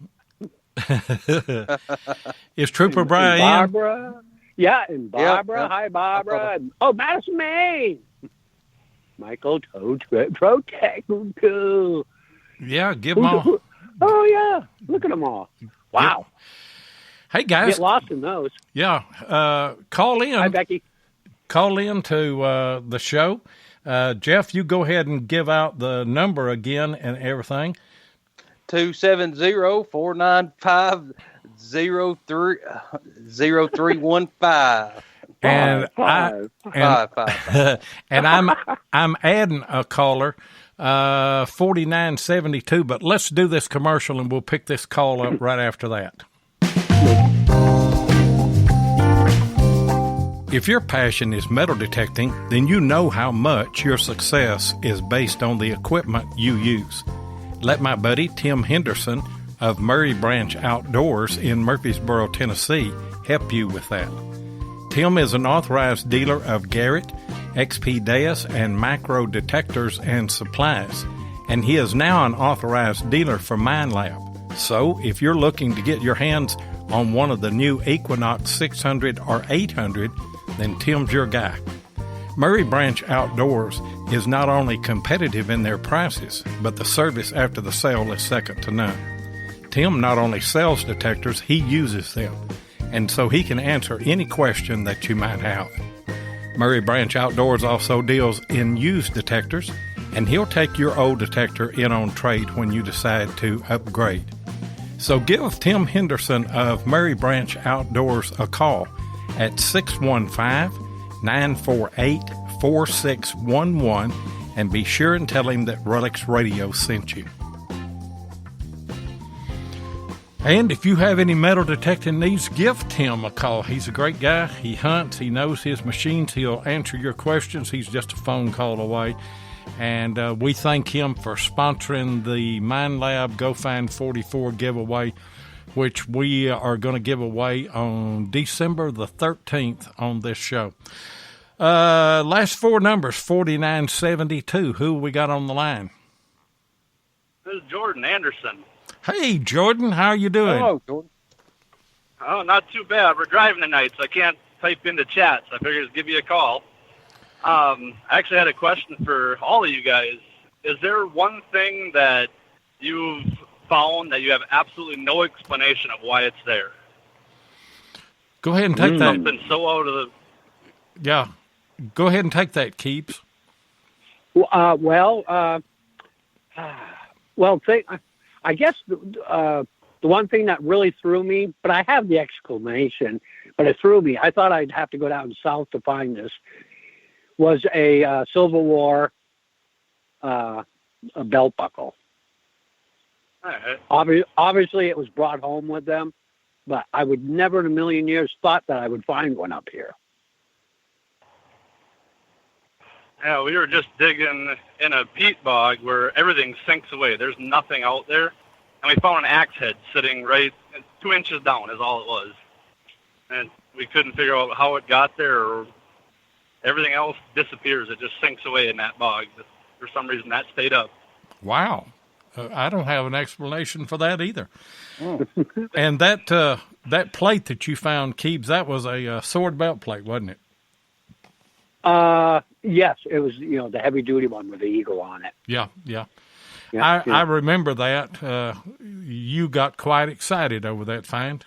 Is Trooper Bry in? Barbara. Yeah, and Barbara. Yep. Hi, Barbara. Oh, Madison, Maine. Michael Protectical. Yeah, give them all. Oh, yeah. Look at them all. Wow. Hey, guys. Get lost in those. Yeah. Call in. Hi, Becky. Call in to the show. Jeff, you go ahead and give out the number again and everything. 270-495-0315. And Five. and I'm adding a caller, 4972. But let's do this commercial, and we'll pick this call up right after that. If your passion is metal detecting, then you know how much your success is based on the equipment you use. Let my buddy Tim Henderson of Murray Branch Outdoors in Murfreesboro, Tennessee, help you with that. Tim is an authorized dealer of Garrett, XP Deus, and Macro detectors and supplies, and he is now an authorized dealer for MineLab. So if you're looking to get your hands on one of the new Equinox 600 or 800, then Tim's your guy. Murray Branch Outdoors is not only competitive in their prices, but the service after the sale is second to none. Tim not only sells detectors, he uses them, and so he can answer any question that you might have. Murray Branch Outdoors also deals in used detectors, and he'll take your old detector in on trade when you decide to upgrade. So give Tim Henderson of Murray Branch Outdoors a call at 615-948-4611 and be sure and tell him that Relics Radio sent you. And if you have any metal detecting needs, give Tim a call. He's a great guy. He hunts. He knows his machines. He'll answer your questions. He's just a phone call away. And we thank him for sponsoring the MineLab Go Find 44 giveaway, which we are going to give away on December the 13th on this show. Last four numbers, 4972. Who we got on the line? This is Jordan Anderson. Hey, Jordan, how are you doing? Hello, Jordan. Oh, not too bad. We're driving tonight, so I can't type into chat, so I figured I'd give you a call. I actually had a question for all of you guys. Is there one thing that you've found that you have absolutely no explanation of why it's there? Go ahead and take that. Something so out of the... Yeah. Go ahead and take that, Keebs. I guess the one thing that really threw me, but I have the exclamation, but it threw me. I thought I'd have to go down south to find this. Was a Civil War a belt buckle. All right. Obviously, it was brought home with them, but I would never in a million years thought that I would find one up here. Yeah, we were just digging in a peat bog where everything sinks away. There's nothing out there. And we found an axe head sitting right 2 inches down is all it was. And we couldn't figure out how it got there, or everything else disappears. It just sinks away in that bog. For some reason, that stayed up. Wow. I don't have an explanation for that either. And that plate that you found, Keebs, that was a sword belt plate, wasn't it? Yes, it was, the heavy duty one with the eagle on it. Yeah. Yeah, I remember that. You got quite excited over that find.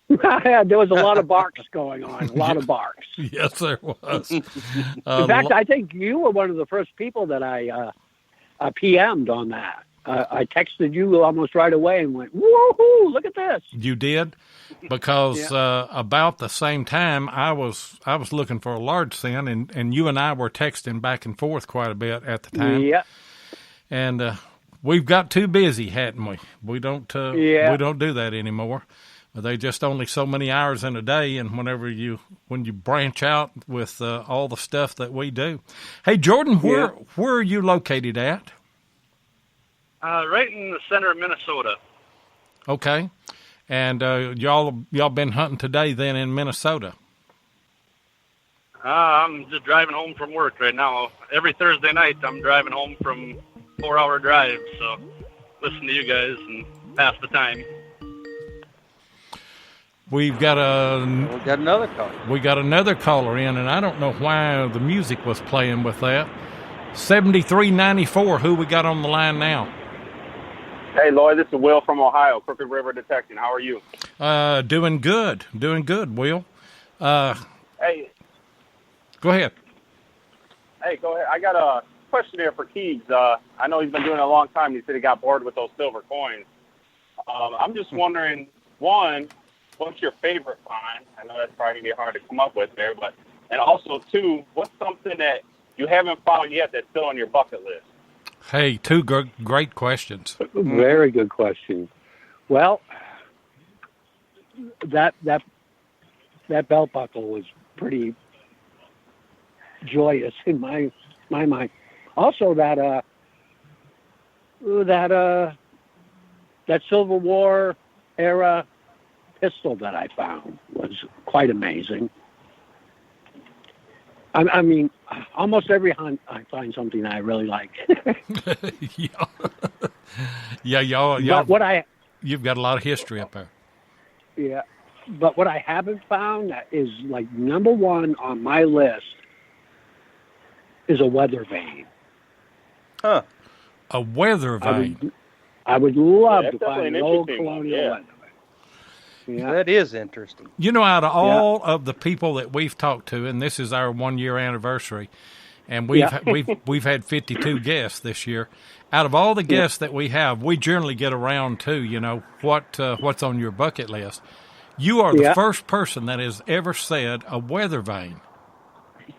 There was a lot of barks going on, a lot of barks. Yes, there was. In fact, I think you were one of the first people that I PM'd on that. I texted you almost right away and went, woohoo, look at this. You did? Because about the same time, I was looking for a large sin, and you and I were texting back and forth quite a bit at the time. Yeah. And we've got too busy, hadn't we? We don't do that anymore. They just only so many hours in a day, and when you branch out with all the stuff that we do. Hey, Jordan, where are you located at? Right in the center of Minnesota. Okay. And y'all been hunting today then in Minnesota? I'm just driving home from work right now. Every Thursday night I'm driving home from 4-hour drive, so listen to you guys and pass the time. We've got another caller. We got another caller in, and I don't know why the music was playing with that. 7394, who we got on the line now? Hey, Lloyd, this is Will from Ohio, Crooked River Detecting. How are you? Doing good, Will. Hey. Go ahead. Hey, go ahead. I got a question here for Keebs. I know he's been doing it a long time. He said he got bored with those silver coins. I'm just wondering, one, what's your favorite find? I know that's probably going to be hard to come up with there, and also, two, what's something that you haven't found yet that's still on your bucket list? Hey, two great questions. Very good question. Well, that belt buckle was pretty joyous in my mind. Also, that Civil War era pistol that I found was quite amazing. I mean, almost every hunt I find something I really like. y'all. But you've got a lot of history up there. Yeah, but what I haven't found that is like number one on my list is a weather vane. Huh? A weather vane. I would love to find an old colonial weather vane. Yeah. That is interesting. Out of all of the people that we've talked to, and this is our 1-year anniversary, and we've had 52 guests this year. Out of all the guests that we have, we generally get around to, what's on your bucket list. You are the first person that has ever said a weather vane.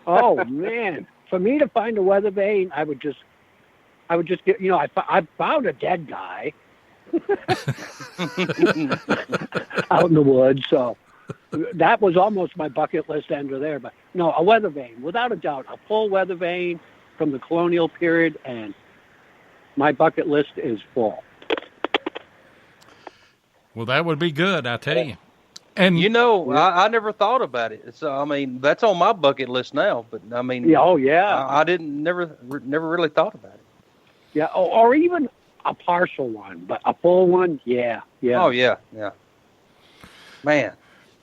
Oh man, for me to find a weather vane, I would just get, I found a dead guy. Out in the woods, so that was almost my bucket list ender there. But no, a weather vane, without a doubt, a full weather vane from the colonial period, and my bucket list is full. Well, that would be good, I tell you. And I never thought about it. So I mean, that's on my bucket list now. But I mean, I didn't never really thought about it. Yeah, or even a partial one, but a full one, yeah. Oh yeah. Man.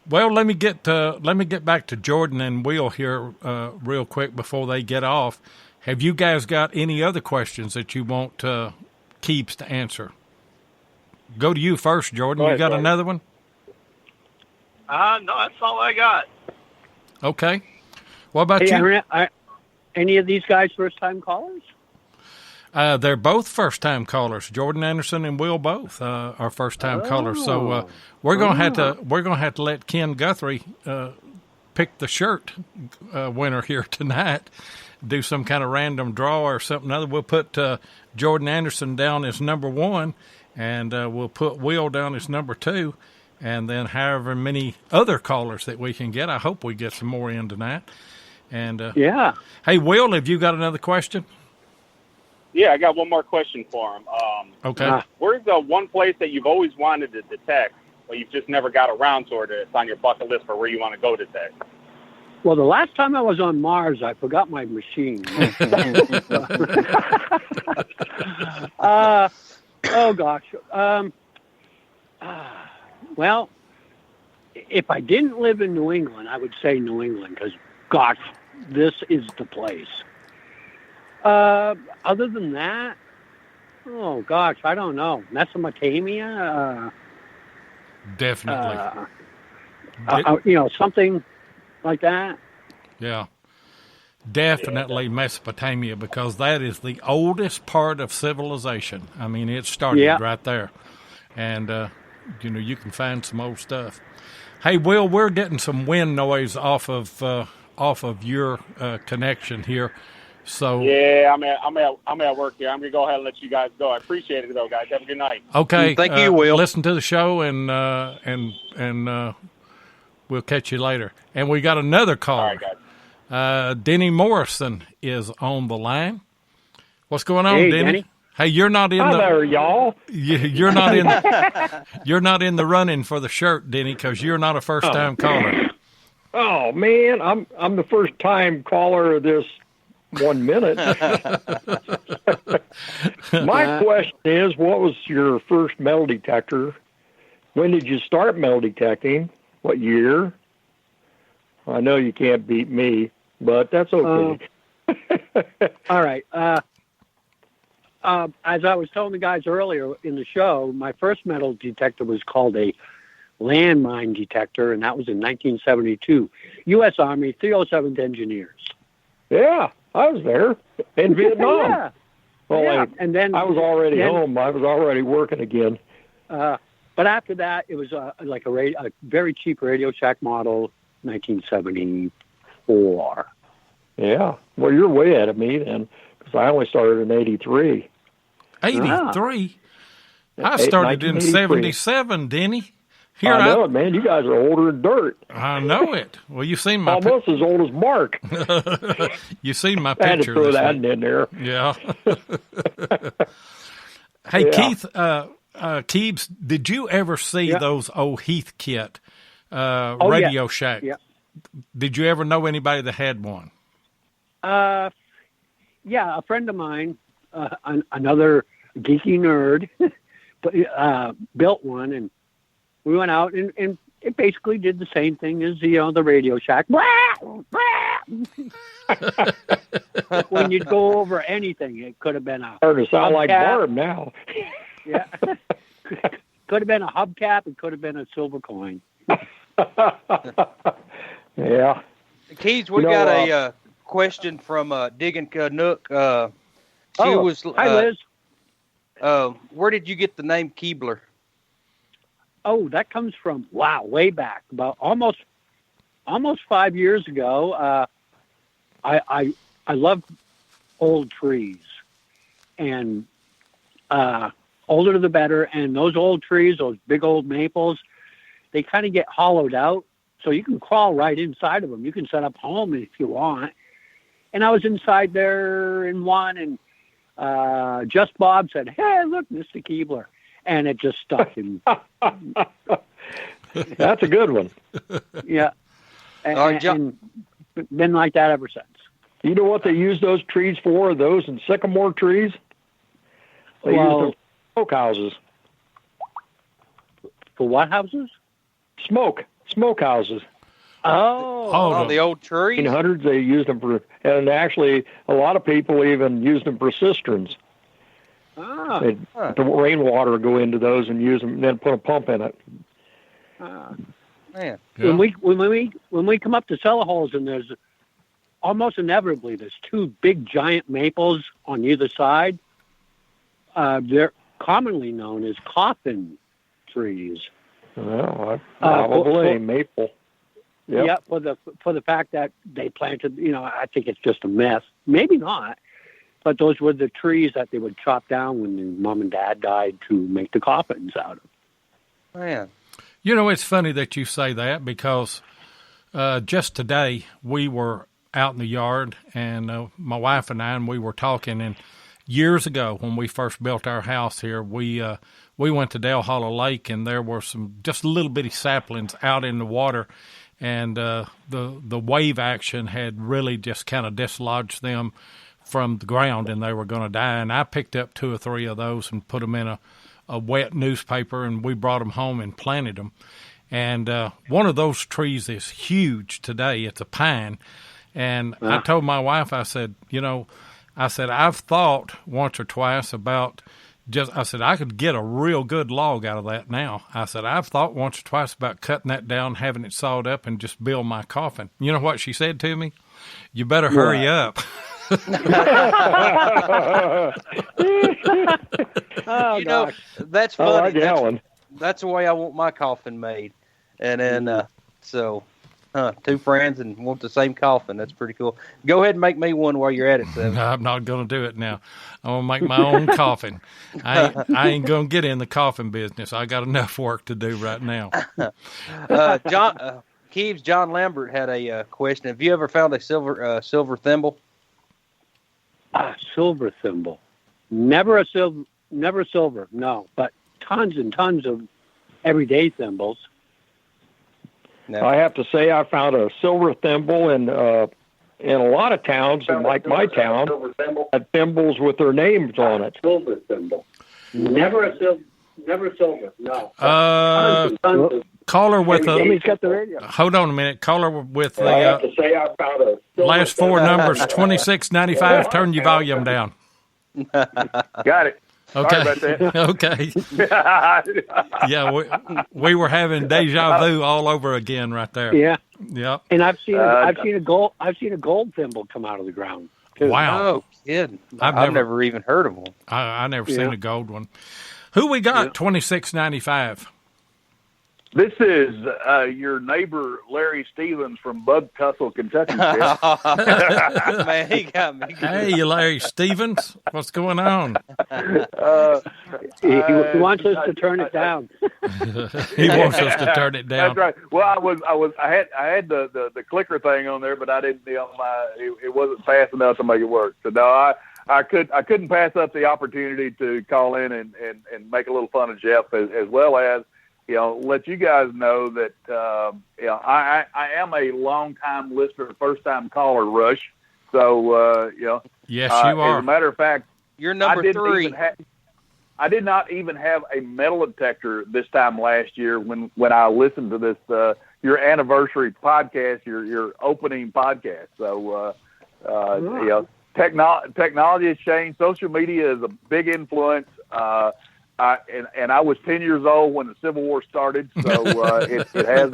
Well, let me get back to Jordan and Will here real quick before they get off. Have you guys got any other questions that you want Keebs to answer? Go to you first, Jordan. You got another one? No, that's all I got. Okay. What about you? Any of these guys first-time callers? They're both first-time callers. Jordan Anderson and Will both are first-time callers. So we're gonna have to let Ken Guthrie pick the shirt winner here tonight. Do some kind of random draw or something other. We'll put Jordan Anderson down as number 1, and we'll put Will down as number 2, and then however many other callers that we can get. I hope we get some more in tonight. And hey, Will, have you got another question? Yeah, I got one more question for him. Okay. Where's the one place that you've always wanted to detect, but you've just never got around to it? It's on your bucket list for where you want to go detect. Well, the last time I was on Mars, I forgot my machine. Oh, gosh. Well, if I didn't live in New England, I would say New England because, gosh, this is the place. Other than that, oh, gosh, I don't know. Mesopotamia? Definitely. Something like that. Yeah. Definitely Mesopotamia, because that is the oldest part of civilization. I mean, it started right there. And, you can find some old stuff. Hey, Will, we're getting some wind noise off of your connection here. So yeah, I'm at work here. I'm gonna go ahead and let you guys go. I appreciate it though, guys. Have a good night. Okay, thank you, Will. Listen to the show and we'll catch you later. And we got another caller. All right, guys. Denny Morrison is on the line. What's going on, Hey, Denny? Denny. Hey, you're not in Hi there, y'all. You're not in. You're not in the running for the shirt, Denny, because you're not a first-time caller. Oh man, I'm the first time caller of this 1 minute. My question is, what was your first metal detector? When did you start metal detecting? What year? I know you can't beat me, but that's okay. All right. As I was telling the guys earlier in the show, my first metal detector was called a landmine detector, and that was in 1972. U.S. Army 307th Engineers. Yeah, I was there in Vietnam. Yeah. Well, and then I was already home. I was already working again. But after that, it was a very cheap Radio Shack model, 1974. Yeah. Well, you're way ahead of me then, because I only started in 83. 83? I started in 77, Denny. Here I know it, man. You guys are older than dirt. I know it. Well, you've seen my almost as old as Mark. You've seen my I had to picture. throw that in there. Yeah. Hey, Keith, Keebs, did you ever see those old Heathkit Radio Shack? Yeah. Did you ever know anybody that had one? Yeah, a friend of mine, another geeky nerd, built one, and we went out, and it basically did the same thing as the Radio Shack. When you'd go over anything, it could have been a starting to sound like Barb now. Yeah, could have been a hubcap. It could have been a silver coin. Yeah. Keys, we got a question from Digging Canuck. She was. Hi, Liz. Where did you get the name Keebler? Oh, that comes from way back, about almost 5 years ago. I love old trees, and older the better. And those old trees, those big old maples, they kind of get hollowed out, so you can crawl right inside of them. You can set up home if you want. And I was inside there in one, and Just Bob said, "Hey, look, Mr. Keebler." And it just stuck. And that's a good one. Yeah. And been like that ever since. You know what they use those trees for? Those and sycamore trees? They use them for smoke houses. For what houses? Smoke houses. Oh, the old trees? In hundreds, they used them for, and actually, a lot of people even used them for cisterns. The rainwater go into those and use them, and then put a pump in it. Man. Yeah. When we come up to cellar holes, and there's almost inevitably there's two big giant maples on either side. They're commonly known as coffin trees. Well, probably maple. Yep. Yeah, for the fact that they planted, I think it's just a mess. Maybe not. But those were the trees that they would chop down when the mom and dad died to make the coffins out of. Man. It's funny that you say that, because just today we were out in the yard, and my wife and we were talking, and years ago when we first built our house here, we went to Dale Hollow Lake, and there were some just little bitty saplings out in the water, and the wave action had really just kind of dislodged them from the ground, and they were going to die. And I picked up 2 or 3 of those and put them in a wet newspaper, and we brought them home and planted them. And one of those trees is huge today. It's a pine. And I told my wife, I said, I've thought once or twice about I said, I could get a real good log out of that now. I said, I've thought once or twice about cutting that down, having it sawed up, and just build my coffin. You know what she said to me? You better hurry up. That's funny. I like that one. That's the way I want my coffin made. And then, 2 friends and want the same coffin. That's pretty cool. Go ahead and make me one while you're at it, Seven. No, I'm not going to do it now. I'm going to make my own coffin. I ain't going to get in the coffin business. I got enough work to do right now. John Lambert had a question. Have you ever found a silver thimble? A silver thimble. Never silver, no. But tons and tons of everyday thimbles. No. I have to say I found a silver thimble in a lot of towns, and like my town, had thimbles with their names on it. Silver thimble. Never silver, no. Caller with Somebody's got the radio. Hold on a minute. Caller with the I have to say I found a silver last 4 numbers, 2695. Turn your volume down. Got it. Okay. Sorry about that. Okay. Yeah, we were having deja vu all over again right there. Yeah. Yep. And I've seen a gold thimble come out of the ground too. Wow. Oh, kid. I've never even heard of one. I never seen a gold one. Who we got? 2695. This is your neighbor, Larry Stevens from Bug Tussle, Kentucky. Man, he got me. Hey, Larry Stevens. What's going on? He wants us to turn it down. He wants us to turn it down. That's right. Well, I had the clicker thing on there, but I didn't. It wasn't fast enough to make it work. So no, I couldn't pass up the opportunity to call in and make a little fun of Jeff as well as, let you guys know that, I am a long-time listener, first-time caller, Rush. So, yes, you are. As a matter of fact, you're number 3. I did not even have a metal detector this time last year when I listened to this, your anniversary podcast, your opening podcast. So, technology has changed. Social media is a big influence. And I was 10 years old when the Civil War started, so it has.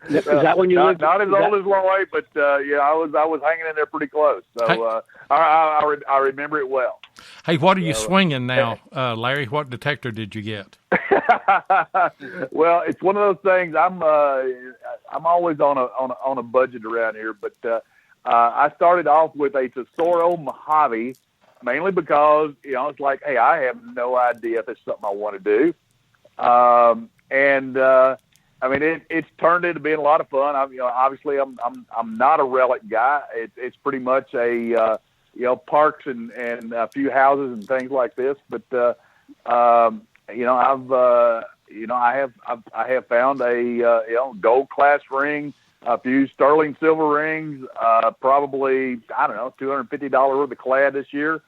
Is that when you lived? Not as old as Lloyd, but I was hanging in there pretty close. So I remember it well. Hey, what are you swinging now, Larry? What detector did you get? Well, it's one of those things. I'm always on a budget around here, but I started off with a Tesoro Mojave. Mainly because, it's like, hey, I have no idea if it's something I want to do. It's turned into being a lot of fun. Obviously I'm not a relic guy. It's pretty much a, parks and a few houses and things like this. But, I have found a, gold class ring, a few sterling silver rings, probably, I don't know, $250 worth of clad this year.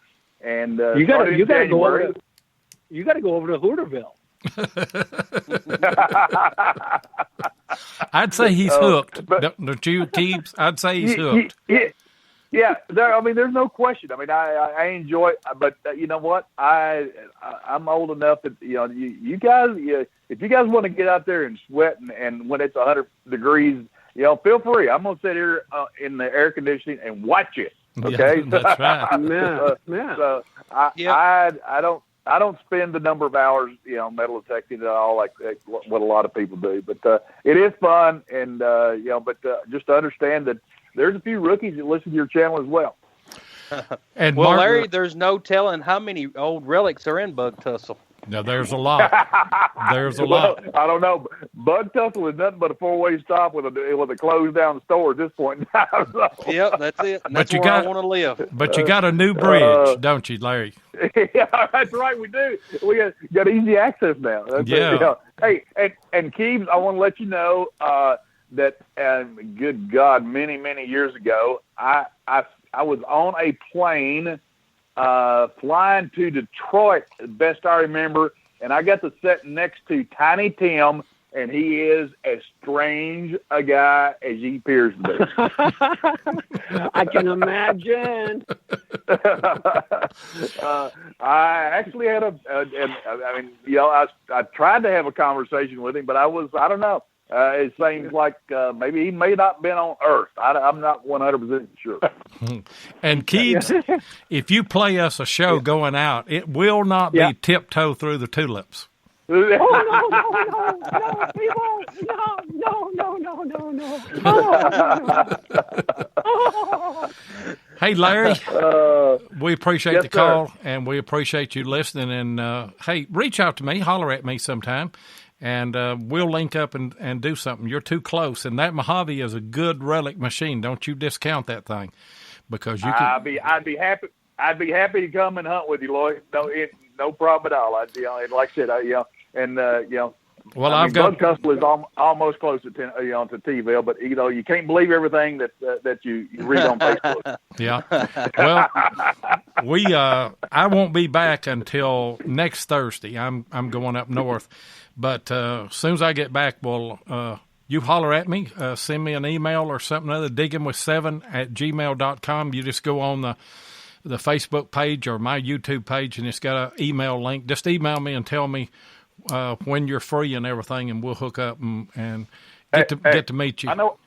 And you got to go over to Hooterville. I'd say he's hooked. Don't you, Keebs? I'd say he's hooked. Yeah. There's no question. I enjoy it, but you know what? I'm old enough that you guys, if you guys want to get out there and sweat and when it's 100 degrees, feel free. I'm gonna sit here in the air conditioning and watch it. Okay, yeah, that's right. So I don't spend the number of hours, metal detecting at all like what a lot of people do. But it is fun, and just to understand that there's a few rookies that listen to your channel as well. And Larry, there's no telling how many old relics are in Bug Tussle. Now, there's a lot. There's a Well, lot. I don't know. Bug Tussle is nothing but a 4-way stop with a closed down store at this point in time. So. Yep, that's it. And But that's you where I got- want to live. But you got a new bridge, don't you, Larry? Yeah, that's right. We do. We got easy access now. That's Yeah. it, Hey, and Keebs, I want to let you know that, good God, many years ago, I was on a plane flying to Detroit, best I remember, and I got to sit next to Tiny Tim, and he is as strange a guy as he appears to be. I can imagine. I actually had I tried to have a conversation with him, but I don't know. It seems like maybe he may not have been on Earth. I'm not 100% sure. And Keebs, if you play us a show going out, it will not be Tiptoe Through the Tulips. Oh, no, people. No. Oh. Hey, Larry, we appreciate yes, the call, and we appreciate you listening. And, hey, reach out to me, holler at me sometime, and we'll link up and do something. You're too close, and that Mojave is a good relic machine. Don't you discount that thing, because you can. I'd be happy to come and hunt with you, Lloyd. No problem at all. And like I said, well, I've got Bug Tussle is almost close to T-ville, but you can't believe everything that you read on Facebook. Yeah. Well, I won't be back until next Thursday. I'm going up north, but as soon as I get back, you holler at me, send me an email or something other, diggingwith7@gmail.com. You just go on the Facebook page or my YouTube page, and it's got an email link. Just email me and tell me when you're free and everything, and we'll hook up and get to meet you. I know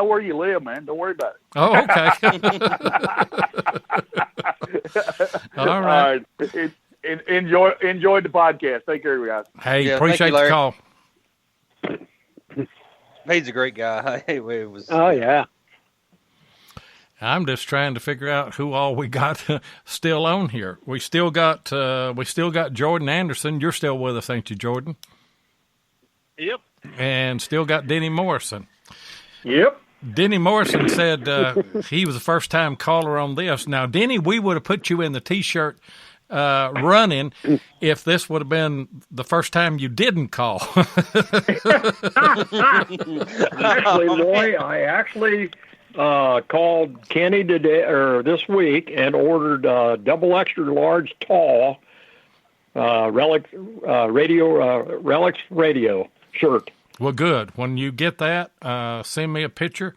where you live, man. Don't worry about it. Oh, okay. All right. Enjoy the podcast. Take care, guys. Hey, appreciate the call. He's a great guy. It was. Oh yeah. I'm just trying to figure out who all we got still on here. We still got Jordan Anderson. You're still with us, ain't you, Jordan? Yep. And still got Denny Morrison. Yep. Denny Morrison said he was a first-time caller on this. Now, Denny, we would have put you in the T-shirt running if this would have been the first time you didn't call. Actually, Roy, I actually called Kenny today or this week and ordered double extra large tall Relics radio shirt. Well, good. When you get that, send me a picture,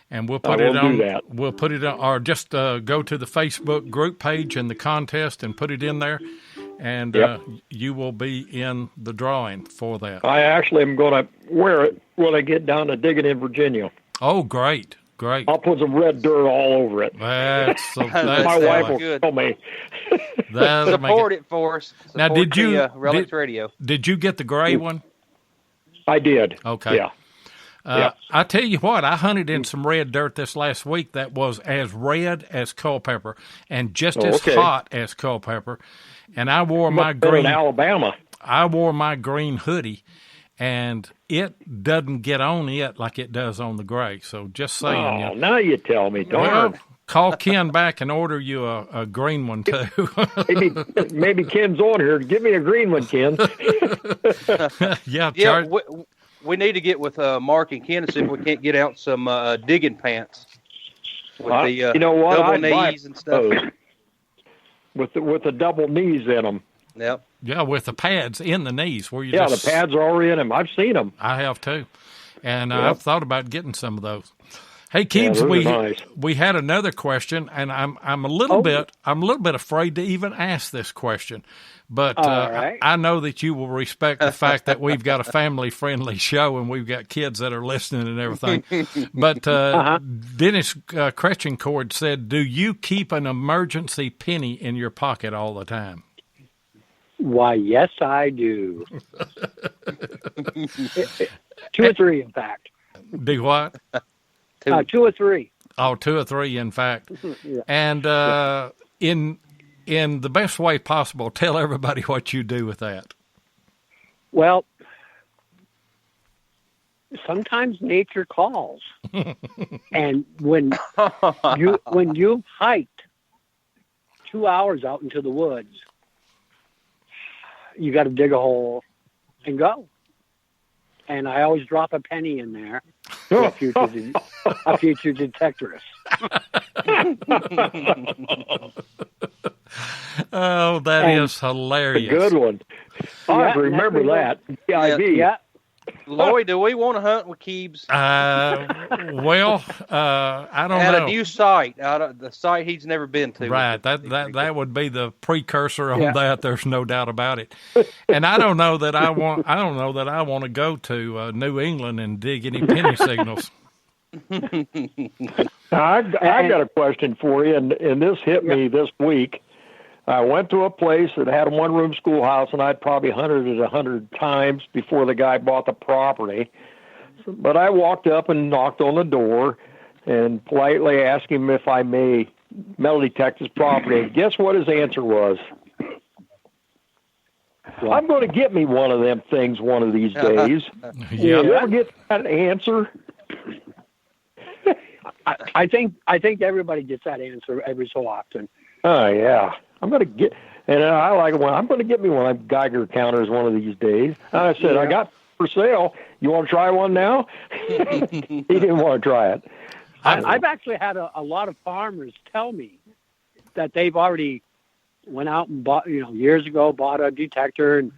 and we'll put it on. Do that. We'll put it on, or just go to the Facebook group page and the contest and put it in there, and you will be in the drawing for that. I actually am going to wear it when I get down to digging in Virginia. Oh, great. Great. I'll put some red dirt all over it. That's my wife will good. tell me. Support it for us. Now, did you Relics Radio? Did you get the gray one? I did. Okay. Yeah. I tell you what, I hunted in some red dirt this last week that was as red as Culpeper and just as hot as Culpeper. And I wore my green in Alabama. I wore my green hoodie, and it doesn't get on it like it does on the gray. So just saying. Oh, now you tell me. Darn. Well, call Ken back and order you a green one, too. maybe Ken's on here. Give me a green one, Ken. Yeah, we need to get with Mark and Ken and see if we can't get out some digging pants with the you know what? double knees and stuff. With the double knees in them. Yep. Yeah, with the pads in the knees. Where you the pads are already in them. I've seen them. I have, too. And I've thought about getting some of those. Hey, Keebs, we had another question, and I'm a little bit afraid to even ask this question, but I know that you will respect the fact that we've got a family-friendly show and we've got kids that are listening and everything. But Dennis Kretchencord said, "Do you keep an emergency penny in your pocket all the time?" Why, yes, I do. 2 or 3, in fact. Do what? 2 or 3. Oh, 2 or 3, in fact. And in the best way possible, tell everybody what you do with that. Well, sometimes nature calls. And when you hiked 2 hours out into the woods, you got to dig a hole and go. And I always drop a penny in there for a future detectorist. Oh, that is hilarious. A good one. I have to remember that. PIV. Yeah. Lloyd, do we want to hunt with Keebs? I don't At know. a new site, out of the site he's never been to. Right, that would be the precursor on that. There's no doubt about it. And I don't know that I want to go to New England and dig any penny signals. I got a question for you, and this hit me this week. I went to a place that had a one-room schoolhouse, and I'd probably hunted it 100 times before the guy bought the property. But I walked up and knocked on the door and politely asked him if I may metal detect his property. And guess what his answer was? I'm going to get me one of them things one of these days. You ever get that answer? I think everybody gets that answer every so often. Oh, yeah. I'm going to get, and I like one. I'm going to get me one of them Geiger counters one of these days. And I said, I got for sale. You want to try one now? He didn't want to try it. I've actually had a lot of farmers tell me that they've already went out and bought, years ago, bought a detector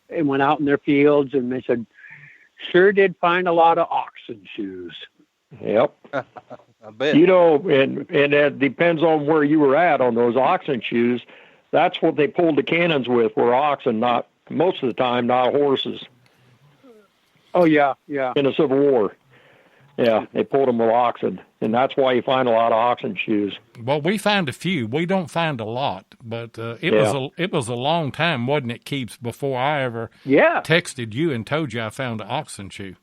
and went out in their fields, and they said, sure did find a lot of oxen shoes. Yep. I bet. And it depends on where you were at on those oxen shoes. That's what they pulled the cannons with, were oxen, not most of the time, not horses. Oh, yeah. In the Civil War. Yeah, they pulled them with oxen, and that's why you find a lot of oxen shoes. Well, we find a few. We don't find a lot, but it was a long time, wasn't it, Keebs, before I ever texted you and told you I found an oxen shoe.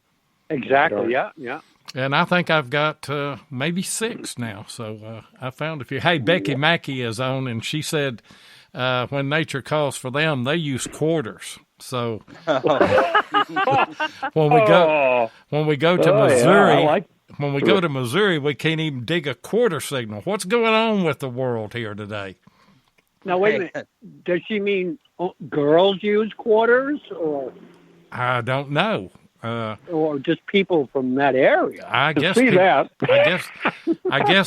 Exactly, yeah. And I think I've got maybe 6 now. So I found a few. Hey, Becky Mackey is on, and she said when nature calls for them, they use quarters. So when we go to Missouri, go to Missouri, we can't even dig a quarter signal. What's going on with the world here today? Now wait a minute. Does she mean girls use quarters, or I don't know. Or just people from that area. I guess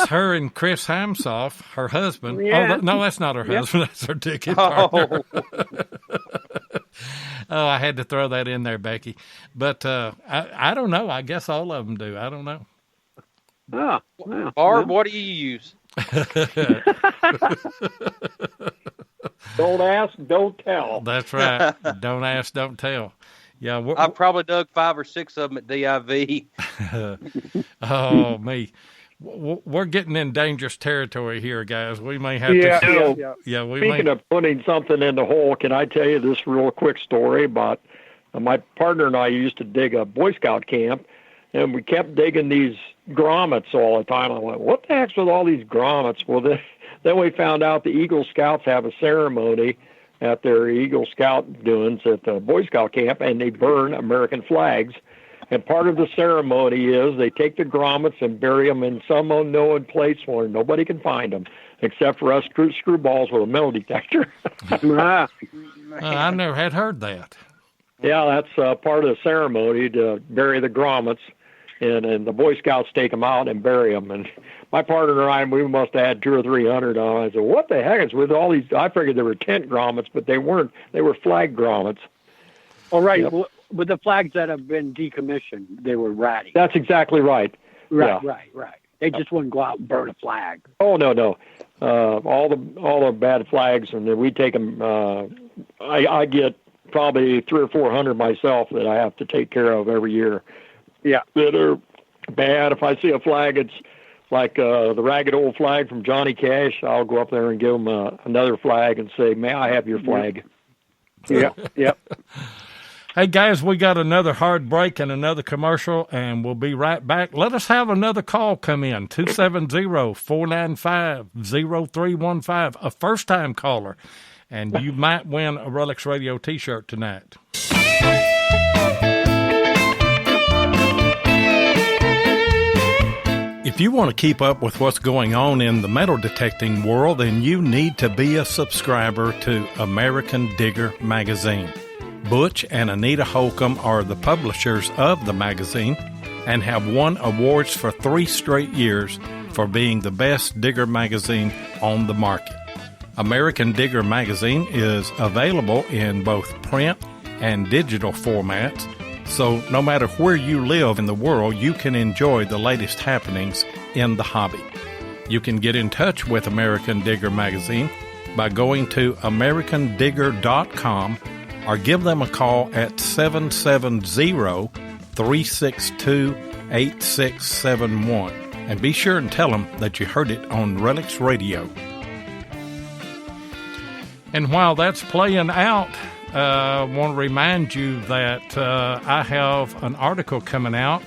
her and Chris Hamsoff, her husband. Yeah. No, that's not her husband. That's her ticket partner. Oh, I had to throw that in there, Becky. But I don't know. I guess all of them do. I don't know. Oh, wow. Barb, what do you use? Don't ask, don't tell. That's right. Don't ask, don't tell. Yeah, I probably dug 5 or 6 of them at DIV. Oh, me. We're getting in dangerous territory here, guys. We may have to. Speaking of putting something in the hole, can I tell you this real quick story about my partner and I used to dig a Boy Scout camp, and we kept digging these grommets all the time. I went, what the heck's with all these grommets? Well, then we found out the Eagle Scouts have a ceremony at their Eagle Scout doings at the Boy Scout camp, and they burn American flags. And part of the ceremony is they take the grommets and bury them in some unknown place where nobody can find them, except for us screwballs with a metal detector. I never had heard that. Yeah, that's part of the ceremony, to bury the grommets, and the Boy Scouts take them out and bury them. And my partner and I, we must have had 200 or 300 on. I said, what the heck is with all these? I figured they were tent grommets, but they weren't. They were flag grommets. Oh, right. Yep. Well, with the flags that have been decommissioned, they were ratty. That's exactly right. Right. They just wouldn't go out and burn a flag. Oh, no. All the bad flags, and then we take them. I get probably 300 or 400 myself that I have to take care of every year. Yeah, that are bad. If I see a flag, it's like the ragged old flag from Johnny Cash. I'll go up there and give them another flag and say, "May I have your flag?" Yep. Hey, guys, we got another hard break and another commercial, and we'll be right back. Let us have another call come in, 270-495-0315, a first-time caller, and you might win a Relics Radio T-shirt tonight. If you want to keep up with what's going on in the metal detecting world, then you need to be a subscriber to American Digger magazine. Butch and Anita Holcomb are the publishers of the magazine and have won awards for 3 straight years for being the best digger magazine on the market. American Digger magazine is available in both print and digital formats, so no matter where you live in the world, you can enjoy the latest happenings in the hobby. You can get in touch with American Digger magazine by going to americandigger.com or give them a call at 770-362-8671. And be sure and tell them that you heard it on Relics Radio. And while that's playing out, I want to remind you that I have an article coming out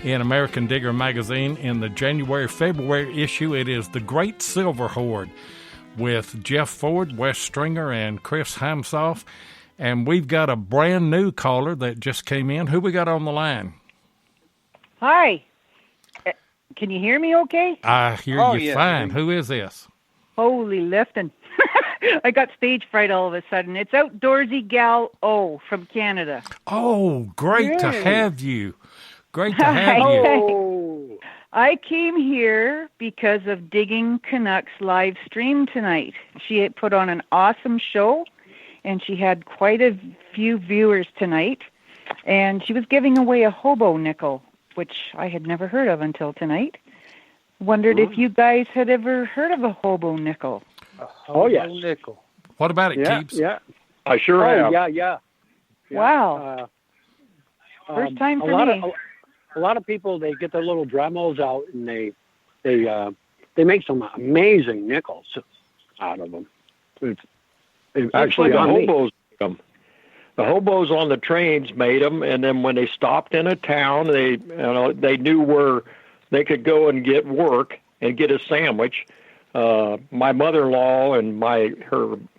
in American Digger magazine in the January-February issue. It is The Great Silver Hoard with Jeff Ford, Wes Stringer, and Chris Hamsoff. And we've got a brand new caller that just came in. Who we got on the line? Hi. Can you hear me okay? I hear you fine. Who is this? Holy lifting. I got stage fright all of a sudden. It's Outdoorsy Gal O from Canada. Oh, great to have you. Great to have you. I came here because of Digging Canucks live stream tonight. She had put on an awesome show, and she had quite a few viewers tonight. And she was giving away a hobo nickel, which I had never heard of until tonight. Wondered if you guys had ever heard of a hobo nickel. Yes. Nickel. What about it, Keebs? Yeah. I sure have. Yeah. Wow. First time for me. A lot of people, they get their little Dremels out and they make some amazing nickels out of them. Actually, the hobos made them. The hobos on the trains made them, and then when they stopped in a town, they knew where they could go and get work and get a sandwich. My mother-in-law and my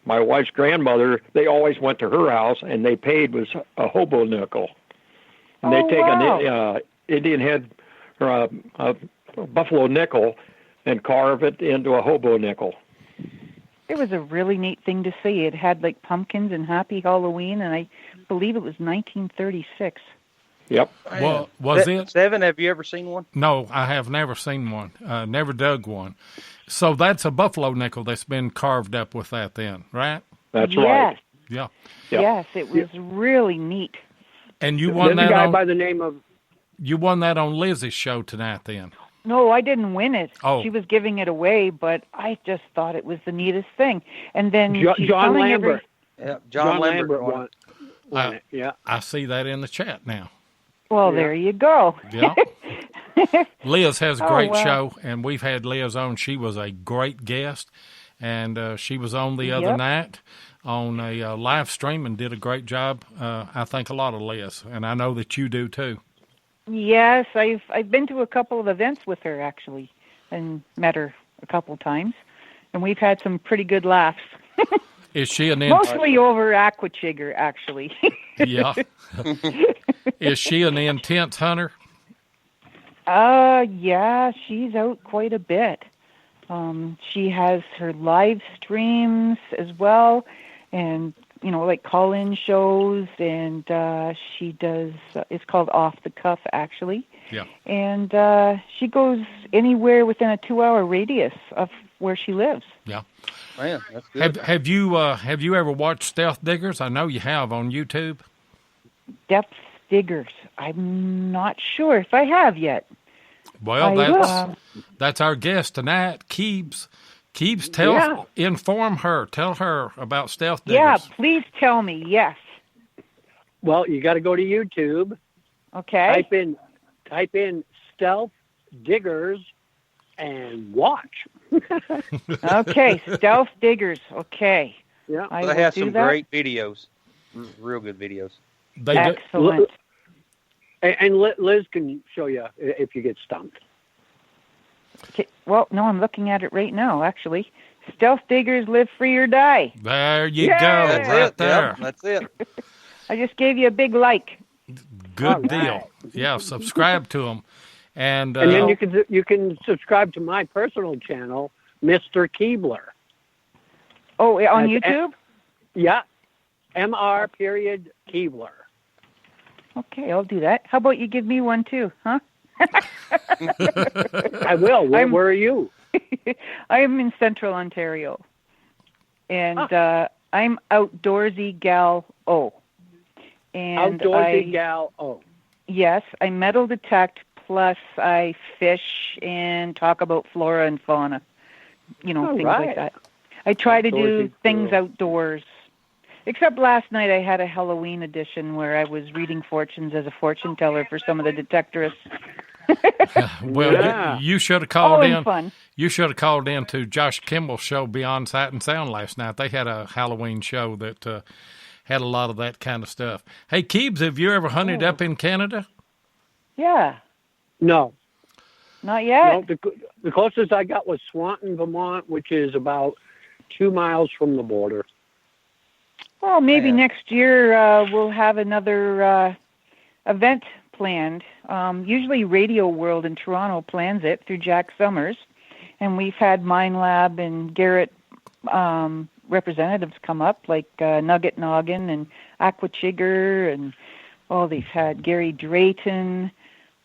wife's grandmother, they always went to her house, and they paid was a hobo nickel. And they take an Indian head or a buffalo nickel and carve it into a hobo nickel. It was a really neat thing to see. It had like pumpkins and Happy Halloween, and I believe it was 1936. Yep. Well, was it? Seven, have you ever seen one? No, I have never seen one. Never dug one. So that's a buffalo nickel that's been carved up with that then, right? That's right. Yeah. Yes, it was really neat. And you won There's that a guy on, by the name of... You won that on Lizzie's show tonight then? No, I didn't win it. Oh. She was giving it away, but I just thought it was the neatest thing. And then she's John telling Lambert. Yeah, John Lambert won it. Yeah. I see that in the chat now. Well, there you go. Yeah. Liz has a great wow. show, and we've had Liz on. She was a great guest, and she was on the other night on a live stream and did a great job. I think a lot of Liz, and I know that you do too. Yes, I've been to a couple of events with her actually, and met her a couple times, and we've had some pretty good laughs. Is she an mostly over Aquachigger actually? Yeah. Is she an intense hunter? Yeah, she's out quite a bit. She has her live streams as well, and like call-in shows, and she does. It's called Off the Cuff, actually. Yeah. And she goes anywhere within a 2-hour radius of where she lives. Yeah. Man, that's good. Have you ever watched Stealth Diggers? I know you have on YouTube. Depth Diggers. I'm not sure if I have yet. Well, that's our guest tonight, Keebs. Keebs, inform her. Tell her about Stealth Diggers. Yeah, please tell me. Yes. Well, you got to go to YouTube. Okay. Type in Stealth Diggers and watch. Okay, Stealth Diggers. Okay. Yeah. They have some great videos. Real good videos. They Excellent. And Liz can show you if you get stumped. Okay. Well, no, I'm looking at it right now, actually. Stealth Diggers, live free or die. There you Yay! go, That's right it. there. Yep, that's it. I just gave you a big like. Good deal. Yeah, subscribe to them. And then you can subscribe to my personal channel, Mr. Keebler. Oh, on That's YouTube? Yeah, Mr. Keebler. Okay, I'll do that. How about you give me one too, huh? I will. Where are you? I'm in Central Ontario, and I'm Outdoorsy Gal O. And Outdoorsy Gal O. Yes, I metal detect, plus I fish and talk about flora and fauna, things like that. I try to do things outdoors. Except last night I had a Halloween edition where I was reading fortunes as a fortune teller for some of the detectorists. Well, you should have called in. Fun. You should have called in to Josh Kimball's show Beyond Sight and Sound last night. They had a Halloween show that had a lot of that kind of stuff. Hey, Keebs, have you ever hunted up in Canada? Yeah. No. Not yet? No, the closest I got was Swanton, Vermont, which is about 2 miles from the border. Well, maybe next year we'll have another event planned. Usually Radio World in Toronto plans it through Jack Summers. And we've had Mine Lab and Garrett representatives come up, like Nugget Noggin and Aqua Chigger. And, they've had Gary Drayton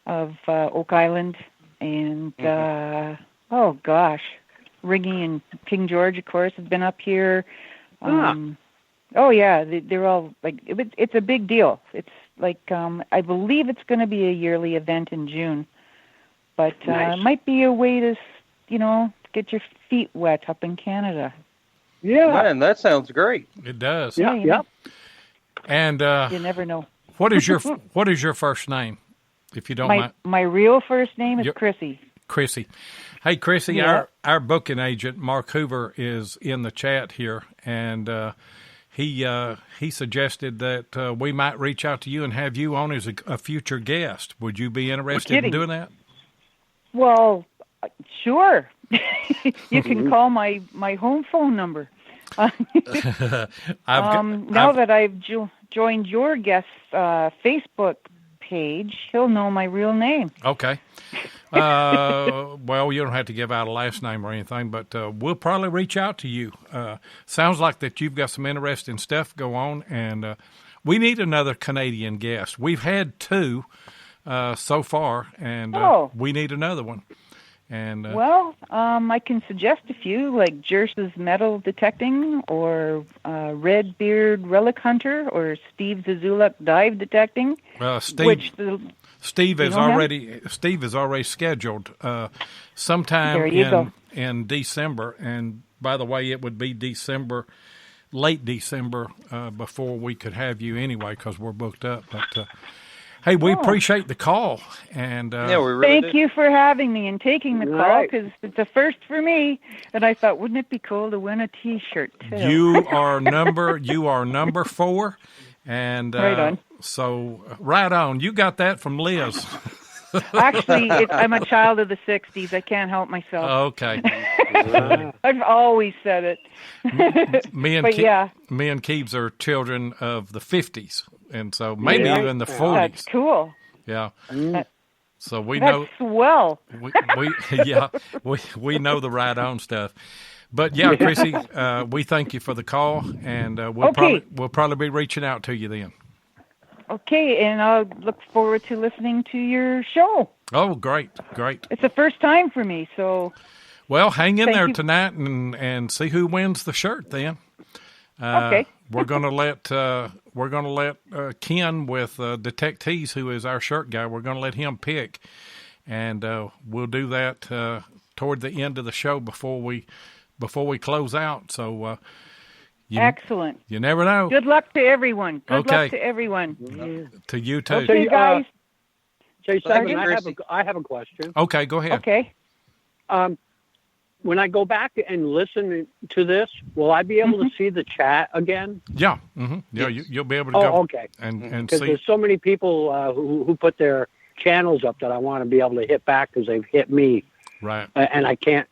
of Oak Island. And, Riggy and King George, of course, have been up here. Oh, yeah, they're all, it's a big deal. It's like, I believe it's going to be a yearly event in June. But it might be a way to, get your feet wet up in Canada. Yeah. Man, that sounds great. It does. Yeah. And you never know. What is your first name, if you don't mind? My real first name is Chrissy. Chrissy. Hey, Chrissy, Yeah. our booking agent, Mark Hoover, is in the chat here, and he suggested that we might reach out to you and have you on as a future guest. Would you be interested in doing that? Well, sure. You can call my home phone number. Now that I've joined your guest's Facebook page, he'll know my real name. Okay. Well, you don't have to give out a last name or anything, but we'll probably reach out to you. Sounds like that you've got some interesting stuff go on, and we need another Canadian guest. We've had 2 so far, and we need another one. And I can suggest a few, like Jerse's Metal Detecting, or Redbeard Relic Hunter, or Steve Zazulak Dive Detecting. Steve is already scheduled sometime in December, and by the way, it would be late December before we could have you anyway, because we're booked up. But hey, we appreciate the call, and we really thank you for having me and taking the call, because it's a first for me. And I thought, wouldn't it be cool to win a T-shirt too? You are number 4, and right on. So right on. You got that from Liz. Actually, I'm a child of the '60s. I can't help myself. Okay. I've always said it. Me and Keebs are children of the '50s, and so maybe even the '40s. That's cool. Yeah. So we That's know. Swell. We know the right on stuff. But yeah, Chrissy, we thank you for the call, and we'll probably be reaching out to you then. Okay, and I'll look forward to listening to your show. Oh, great. It's the first time for me, so. Well, hang in there tonight and see who wins the shirt. Then. Okay. We're gonna let Ken with Detect Tees, who is our shirt guy. We're gonna let him pick, and we'll do that toward the end of the show before we close out. So. Excellent. You never know. Good luck to everyone. Good luck to everyone. To you too. Okay, guys. Jay, I have a question. Okay, go ahead. Okay. when I go back and listen to this, will I be able to see the chat again? Yeah. Mm-hmm. Yeah, you'll be able to go okay. and because see. There's so many people who put their channels up that I want to be able to hit back because they've hit me. Right. And I can't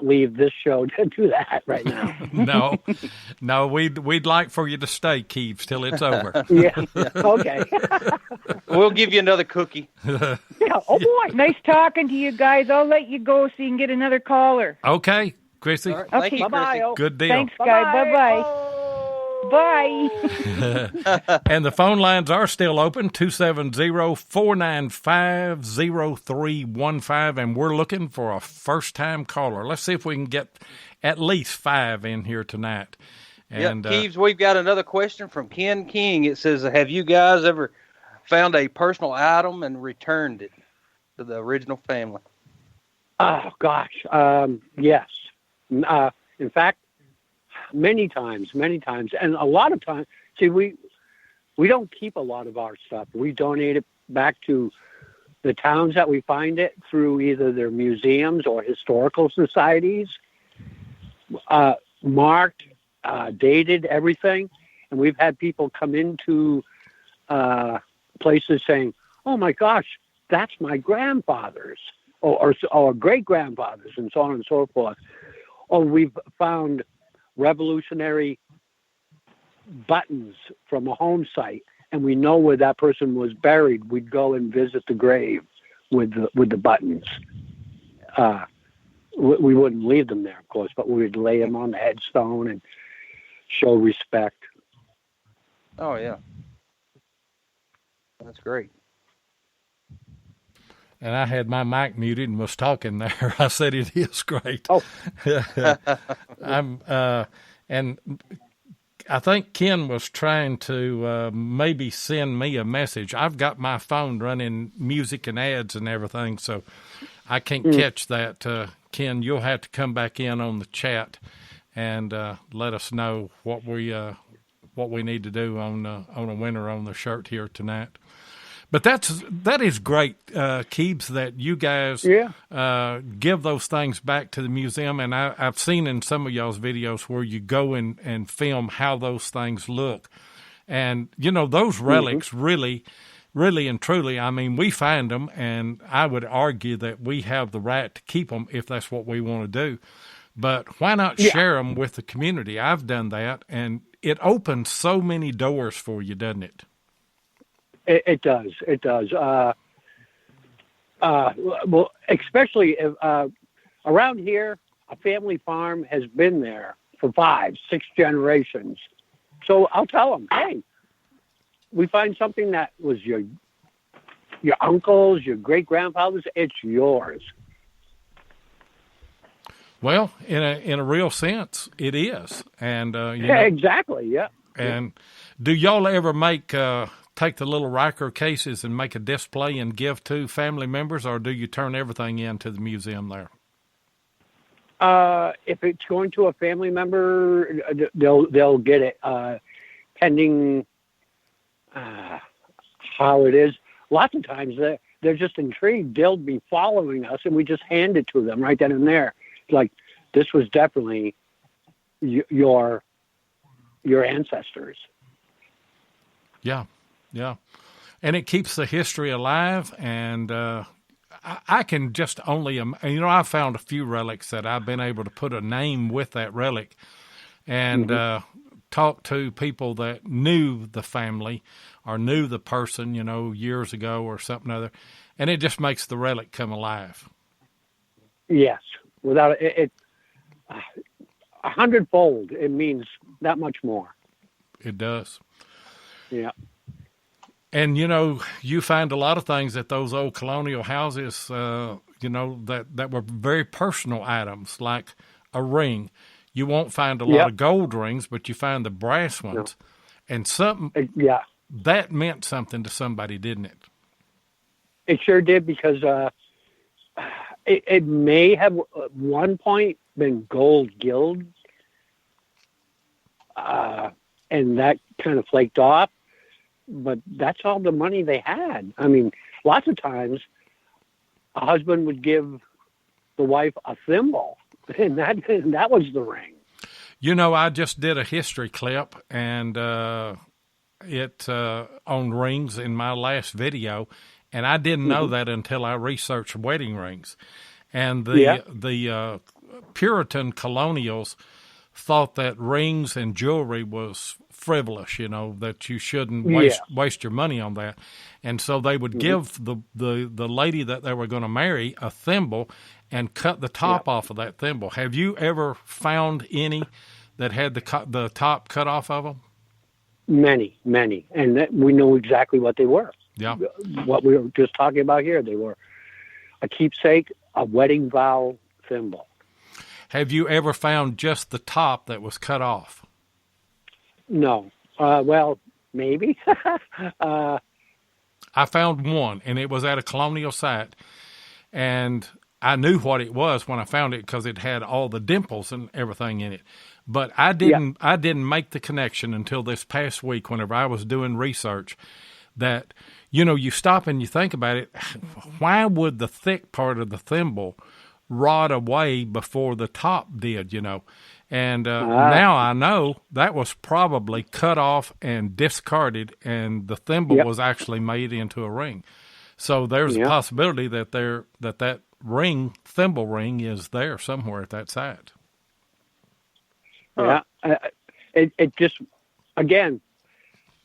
leave this show to do that right now. No, we'd like for you to stay, Keebs, till it's over. Yeah. Okay. We'll give you another cookie. Yeah. Oh boy. Nice talking to you guys. I'll let you go so you can get another caller. Okay, Chrissy. Right. Okay. Bye-bye. Good deal. Thanks, guys. Bye-bye. Bye. And the phone lines are still open, 270-495-0315, and we're looking for a first-time caller. Let's see if we can get at least 5 in here tonight. And Keebs, we've got another question from Ken King. It says, have you guys ever found a personal item and returned it to the original family? Oh, gosh. Yes. In fact, many times. And a lot of times, see, we don't keep a lot of our stuff. We donate it back to the towns that we find it through either their museums or historical societies, marked, dated, everything. And we've had people come into places saying, oh, my gosh, that's my grandfather's or great-grandfather's, and so on and so forth. Or we've found revolutionary buttons from a home site, and we know where that person was buried. We'd go and visit the grave with the buttons. We wouldn't leave them there, of course, but we would lay them on the headstone and show respect. Oh yeah, that's great. And I had my mic muted and was talking there. I said it is great. Oh, and I think Ken was trying to maybe send me a message. I've got my phone running music and ads and everything, so I can't catch that. Ken, you'll have to come back in on the chat and let us know what we need to do on a winner on the shirt here tonight. But that is great, Keebs, that you guys give those things back to the museum. And I've seen in some of y'all's videos where you go and film how those things look. And, those relics really, really and truly, I mean, we find them, and I would argue that we have the right to keep them if that's what we want to do. But why not share them with the community? I've done that, and it opens so many doors for you, doesn't it? It does. It does. Well, especially if, around here, a family farm has been there for 5-6 generations. So I'll tell them, hey, we find something that was your uncle's, your great-grandfather's, it's yours. Well, in a real sense, it is. And exactly, yeah. And do y'all ever take the little Riker cases and make a display and give to family members, or do you turn everything into the museum there? If it's going to a family member, they'll get it, pending how it is. Lots of times they're just intrigued. They'll be following us, and we just hand it to them right then and there. Like, this was definitely your ancestors. Yeah. Yeah, and it keeps the history alive, and I can just only, I found a few relics that I've been able to put a name with that relic and talk to people that knew the family or knew the person, years ago or something other, and it just makes the relic come alive. Yes, without it 100-fold, it means that much more. It does. Yeah. And, you find a lot of things at those old colonial houses, that were very personal items, like a ring. You won't find a lot of gold rings, but you find the brass ones. No. And something that meant something to somebody, didn't it? It sure did, because it may have at one point been gold gilt, and that kind of flaked off. But that's all the money they had. I mean, lots of times a husband would give the wife a thimble and that was the ring. You know, I just did a history clip, and it on rings in my last video, and I didn't know that until I researched wedding rings. And the Puritan colonials thought that rings and jewelry was frivolous, you know, that you shouldn't waste your money on that. And so they would give the lady that they were going to marry a thimble and cut the top off of that thimble. Have you ever found any that had the top cut off of them? Many. And we know exactly what they were. Yeah. What we were just talking about here. They were a keepsake, a wedding vow thimble. Have you ever found just the top that was cut off? No. Well, maybe. I found one, and it was at a colonial site, and I knew what it was when I found it because it had all the dimples and everything in it. But I didn't make the connection until this past week whenever I was doing research that, you know, you stop and you think about it. Why would the thick part of the thimble rot away before the top did, you know? And now I know that was probably cut off and discarded, and the thimble was actually made into a ring. So there's a possibility that that ring, thimble ring, is there somewhere at that site. Yeah, it just, again,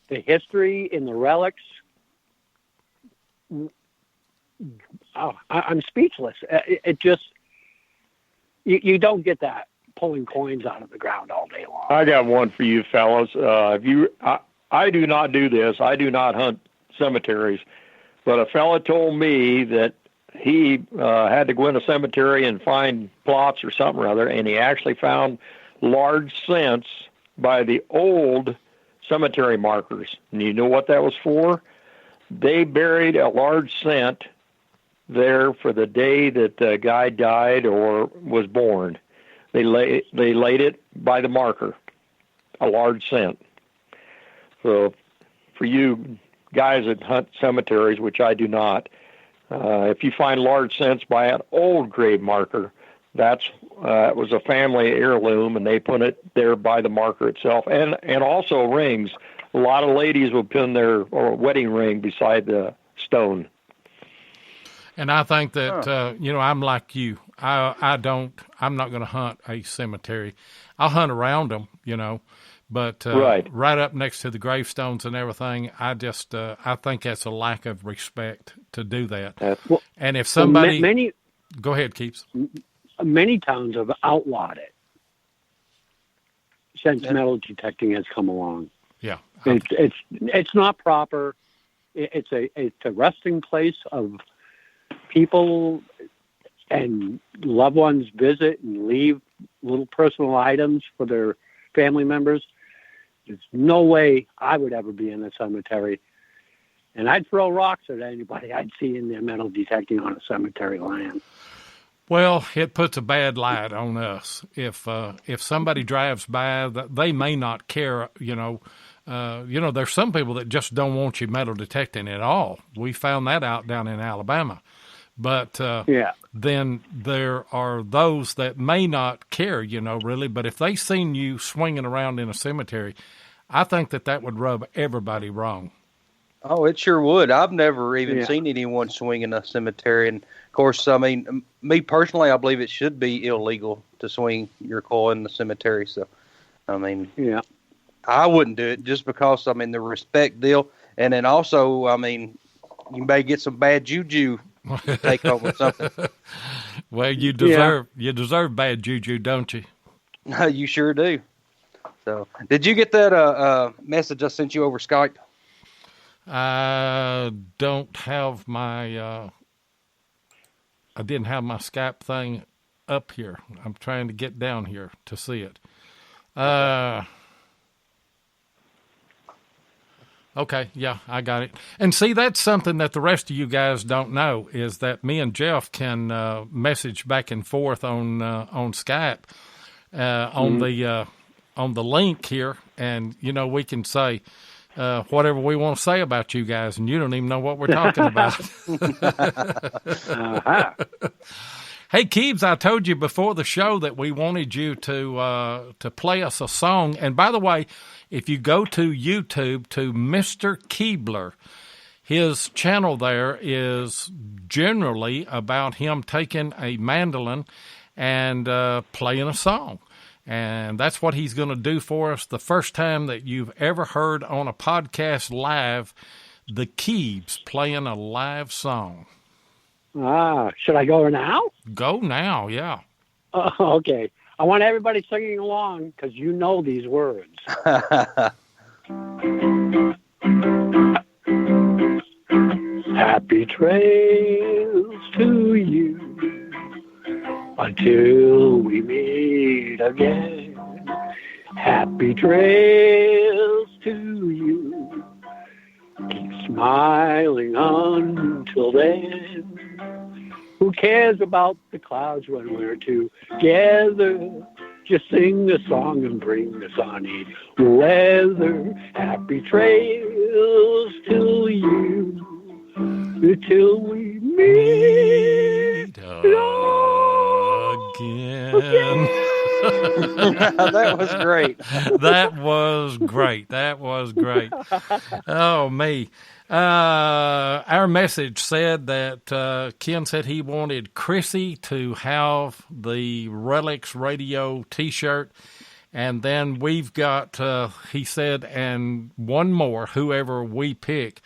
the history in the relics. I'm speechless. It just, you don't get that pulling coins out of the ground all day long. I got one for you fellas. I do not do this. I do not hunt cemeteries, but a fella told me that he had to go in a cemetery and find plots or something or other, and he actually found large cents by the old cemetery markers. And you know what that was for? They buried a large cent there for the day that the guy died or was born. They laid it by the marker, a large cent. So for you guys that hunt cemeteries, which I do not, if you find large cents by an old grave marker, that's it was a family heirloom, and they put it there by the marker itself. And also rings. A lot of ladies will pin their wedding ring beside the stone. And I think that, you know, I'm like you. I'm not going to hunt a cemetery. I'll hunt around them, you know, but right up next to the gravestones and everything, I just, I think that's a lack of respect to do that. And if somebody, go ahead, Keeps. Many towns have outlawed it since metal detecting has come along. Yeah. It's not proper. It's a resting place of people, and loved ones visit and leave little personal items for their family members. There's no way I would ever be in a cemetery. And I'd throw rocks at anybody I'd see in their metal detecting on a cemetery land. Well, it puts a bad light on us. If somebody drives by, they may not care, you know. There's some people that just don't want you metal detecting at all. We found that out down in Alabama. But then there are those that may not care, you know, really. But if they seen you swinging around in a cemetery, I think that would rub everybody wrong. Oh, it sure would. I've never even seen anyone swing in a cemetery. And, of course, I mean, me personally, I believe it should be illegal to swing your coil in the cemetery. So, I mean, I wouldn't do it just because, I mean, the respect deal. And then also, I mean, you may get some bad juju take home with something. Well, you deserve bad juju, don't you? You sure do. So, did you get that message I sent you over Skype? I don't have my. I didn't have my Skype thing up here. I'm trying to get down here to see it. Okay, yeah, I got it. And see, that's something that the rest of you guys don't know, is that me and Jeff can message back and forth on Skype on the link here, and you know, we can say whatever we want to say about you guys, and you don't even know what we're talking about. Hey, Keebs, I told you before the show that we wanted you to play us a song. And by the way, if you go to YouTube to Mr. Keebler, his channel there is generally about him taking a mandolin and playing a song. And that's what he's going to do for us. The first time that you've ever heard on a podcast live, the Keebs playing a live song. Should I go now? Go now, yeah. Okay. I want everybody singing along because you know these words. Happy trails to you until we meet again. Happy trails to you. Keep smiling until then. Who cares about the clouds when we're together? Just sing the song and bring the sunny weather. Happy trails to you until we meet again. That was great. That was great. That was great. Oh, me. Our message said that Ken said he wanted Chrissy to have the Relics Radio T-shirt. And then we've got, he said, and one more, whoever we pick.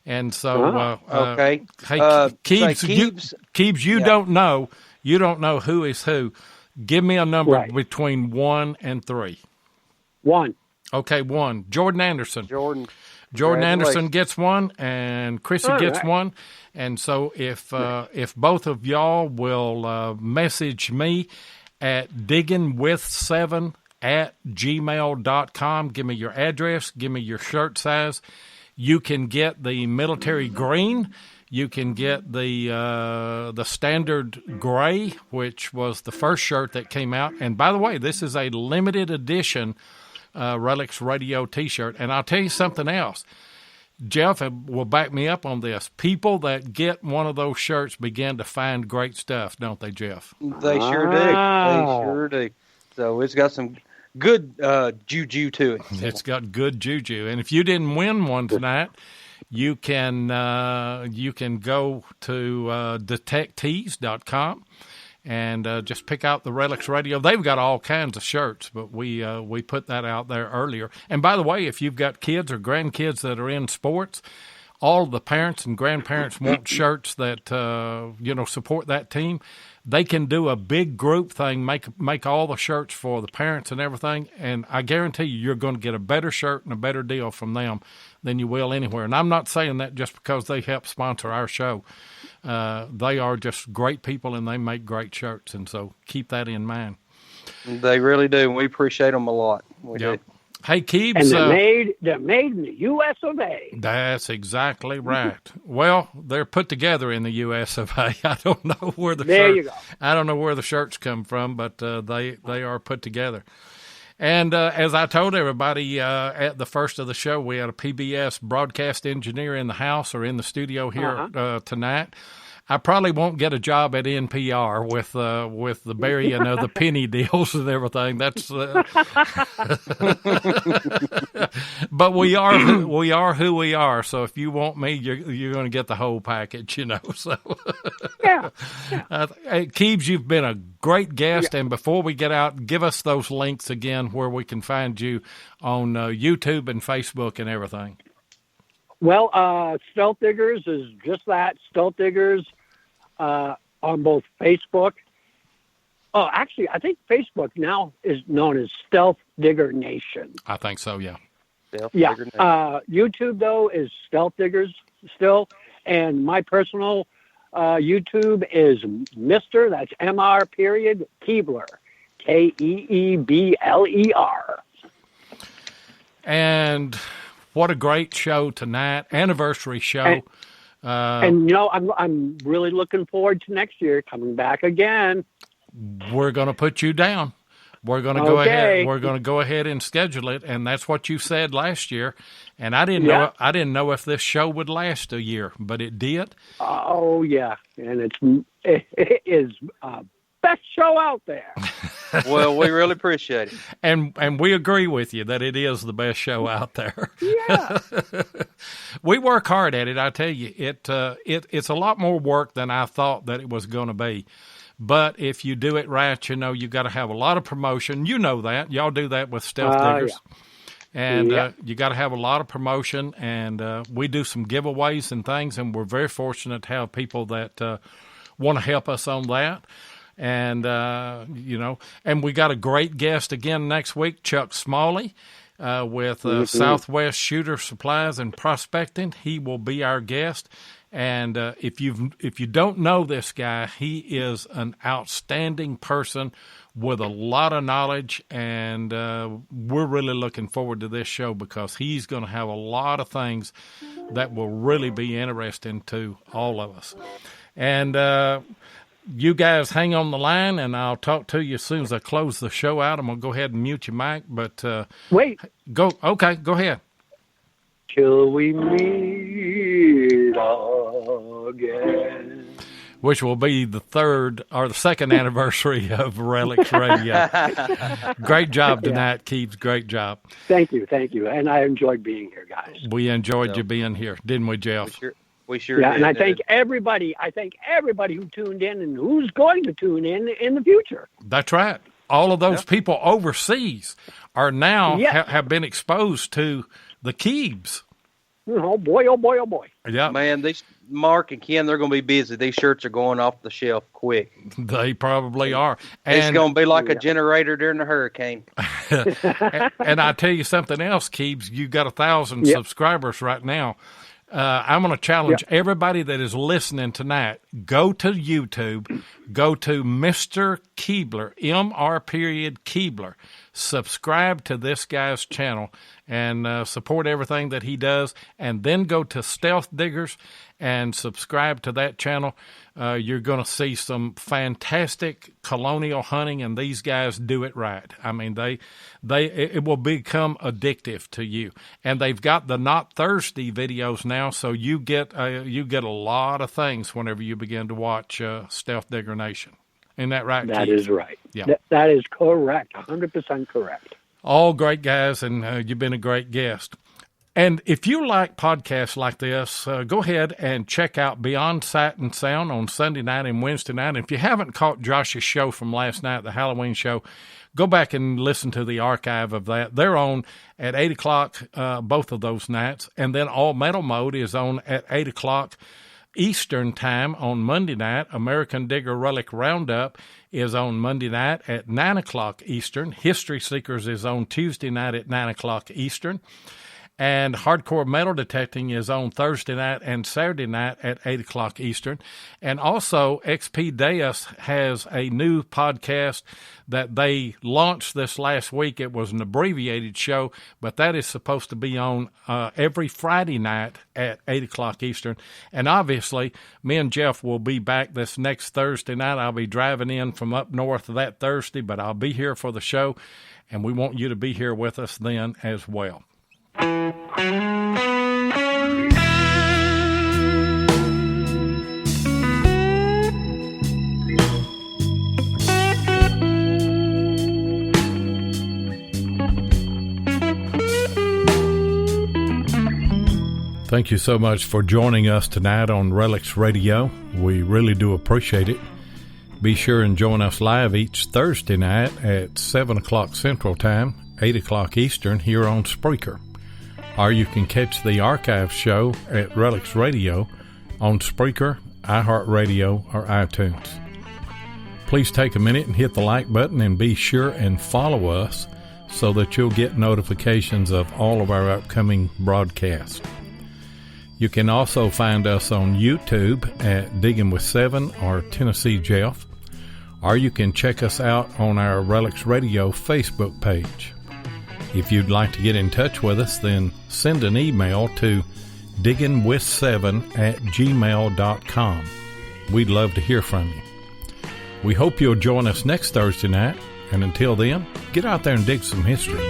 And so, okay. Hey, Keebs, you don't know. You don't know who is who. Give me a number between 1 and 3. 1. Okay, 1. Jordan Anderson. Jordan Anderson gets 1, and Chrissy gets 1. And so if both of y'all will message me at diggingwith7@gmail.com, give me your address, give me your shirt size. You can get the military green. You can get the standard gray, which was the first shirt that came out. And by the way, this is a limited edition Relics Radio T-shirt. And I'll tell you something else. Jeff will back me up on this. People that get one of those shirts begin to find great stuff, don't they, Jeff? They sure do. They sure do. So it's got some good juju to it. It's got good juju. And if you didn't win one tonight, you can go to detectees.com and just pick out the Relics Radio. They've got all kinds of shirts, but we put that out there earlier. And by the way, if you've got kids or grandkids that are in sports, all the parents and grandparents want shirts that support that team. They can do a big group thing, make all the shirts for the parents and everything, and I guarantee you're going to get a better shirt and a better deal from them than you will anywhere. And I'm not saying that just because they help sponsor our show. They are just great people, and they make great shirts, and so keep that in mind. They really do, and we appreciate them a lot. We do. Hey, Keebs. And they're made in the U.S. of A. That's exactly right. Well, they're put together in the U.S. of A. I don't know where I don't know where the shirts come from, but they are put together. And as I told everybody at the first of the show, we had a PBS broadcast engineer in the house or in the studio here tonight. I probably won't get a job at NPR with the burying of the penny deals and everything. That's, but we are who we are. So if you want me, you're going to get the whole package, So yeah. Keebs, you've been a great guest. Yeah. And before we get out, give us those links again where we can find you on YouTube and Facebook and everything. Well, Stealth Diggers is just that, Stealth Diggers, on both Facebook. Oh, actually, I think Facebook now is known as Stealth Digger Nation. I think so, yeah. Digger Nation. YouTube, though, is Stealth Diggers still. And my personal YouTube is Mr., that's MR period, Keebler, Keebler. And what a great show tonight, anniversary show. And I'm really looking forward to next year coming back again. We're going to put you down. We're going to go ahead. We're going to go ahead and schedule it, and that's what you said last year. And I didn't know. I didn't know if this show would last a year, but it did. Oh yeah, and it is best show out there. Well, we really appreciate it, and we agree with you that it is the best show out there. Yeah, we work hard at it. I tell you, it's a lot more work than I thought that it was going to be. But if you do it right, you got to have a lot of promotion. You know that. Y'all do that with Stealth Diggers. Yeah. And you got to have a lot of promotion. And we do some giveaways and things, and we're very fortunate to have people that want to help us on that. And, and we got a great guest again next week, Chuck Smalley, with Southwest Shooter Supplies and Prospecting. He will be our guest. And if you don't know this guy, he is an outstanding person with a lot of knowledge, and we're really looking forward to this show because he's going to have a lot of things that will really be interesting to all of us. And you guys hang on the line, and I'll talk to you as soon as I close the show out. I'm going to go ahead and mute your mic, but wait. Go ahead. Till we meet again. Which will be the third or the second anniversary of Relics Radio. Great job tonight, Keebs. Great job. Thank you. And I enjoyed being here, guys. We enjoyed you being here, didn't we, Jeff? We sure yeah, did. And I thank everybody. who tuned in and who's going to tune in the future. That's right. All of those people overseas are now have been exposed to the Keebs. Oh boy, oh boy, oh boy. Yeah. Man, these Mark and Ken, they're going to be busy. These shirts are going off the shelf quick. They probably are. And it's going to be like a generator during the hurricane. And I tell you something else, Keebs. You got 1,000 subscribers right now. I'm going to challenge everybody that is listening tonight. Go to YouTube. Go to Mr. Keebler, Mr. Keebler. Subscribe to this guy's channel and support everything that he does. And then go to Stealth Diggers and subscribe to that channel. You're going to see some fantastic colonial hunting, and these guys do it right. I mean, it will become addictive to you. And they've got the Not Thirsty videos now, so you get a lot of things whenever you begin to watch Stealth Digger Nation. Isn't that right, That Keith? is right. Yeah. That is correct, 100% correct. All great guys, and you've been a great guest. And if you like podcasts like this, go ahead and check out Beyond Sight and Sound on Sunday night and Wednesday night. And if you haven't caught Josh's show from last night, the Halloween show, go back and listen to the archive of that. They're on at 8 o'clock both of those nights. And then All Metal Mode is on at 8 o'clock Eastern Time on Monday night. American Digger Relic Roundup is on Monday night at 9 o'clock Eastern. History Seekers is on Tuesday night at 9 o'clock Eastern. And Hardcore Metal Detecting is on Thursday night and Saturday night at 8 o'clock Eastern. And also, XP Deus has a new podcast that they launched this last week. It was an abbreviated show, but that is supposed to be on every Friday night at 8 o'clock Eastern. And obviously, me and Jeff will be back this next Thursday night. I'll be driving in from up north that Thursday, but I'll be here for the show, and we want you to be here with us then as well. Thank you so much for joining us tonight on Relics Radio. We really do appreciate it. Be sure and join us live each Thursday night at 7 o'clock Central Time, 8 o'clock Eastern here on Spreaker. Or you can catch the archive show at Relics Radio on Spreaker, iHeartRadio, or iTunes. Please take a minute and hit the like button and be sure and follow us so that you'll get notifications of all of our upcoming broadcasts. You can also find us on YouTube at Digging with Seven or Tennessee Jeff, or you can check us out on our Relics Radio Facebook page. If you'd like to get in touch with us, then send an email to diggingwith7@gmail.com. We'd love to hear from you. We hope you'll join us next Thursday night And until then, get out there and dig some history.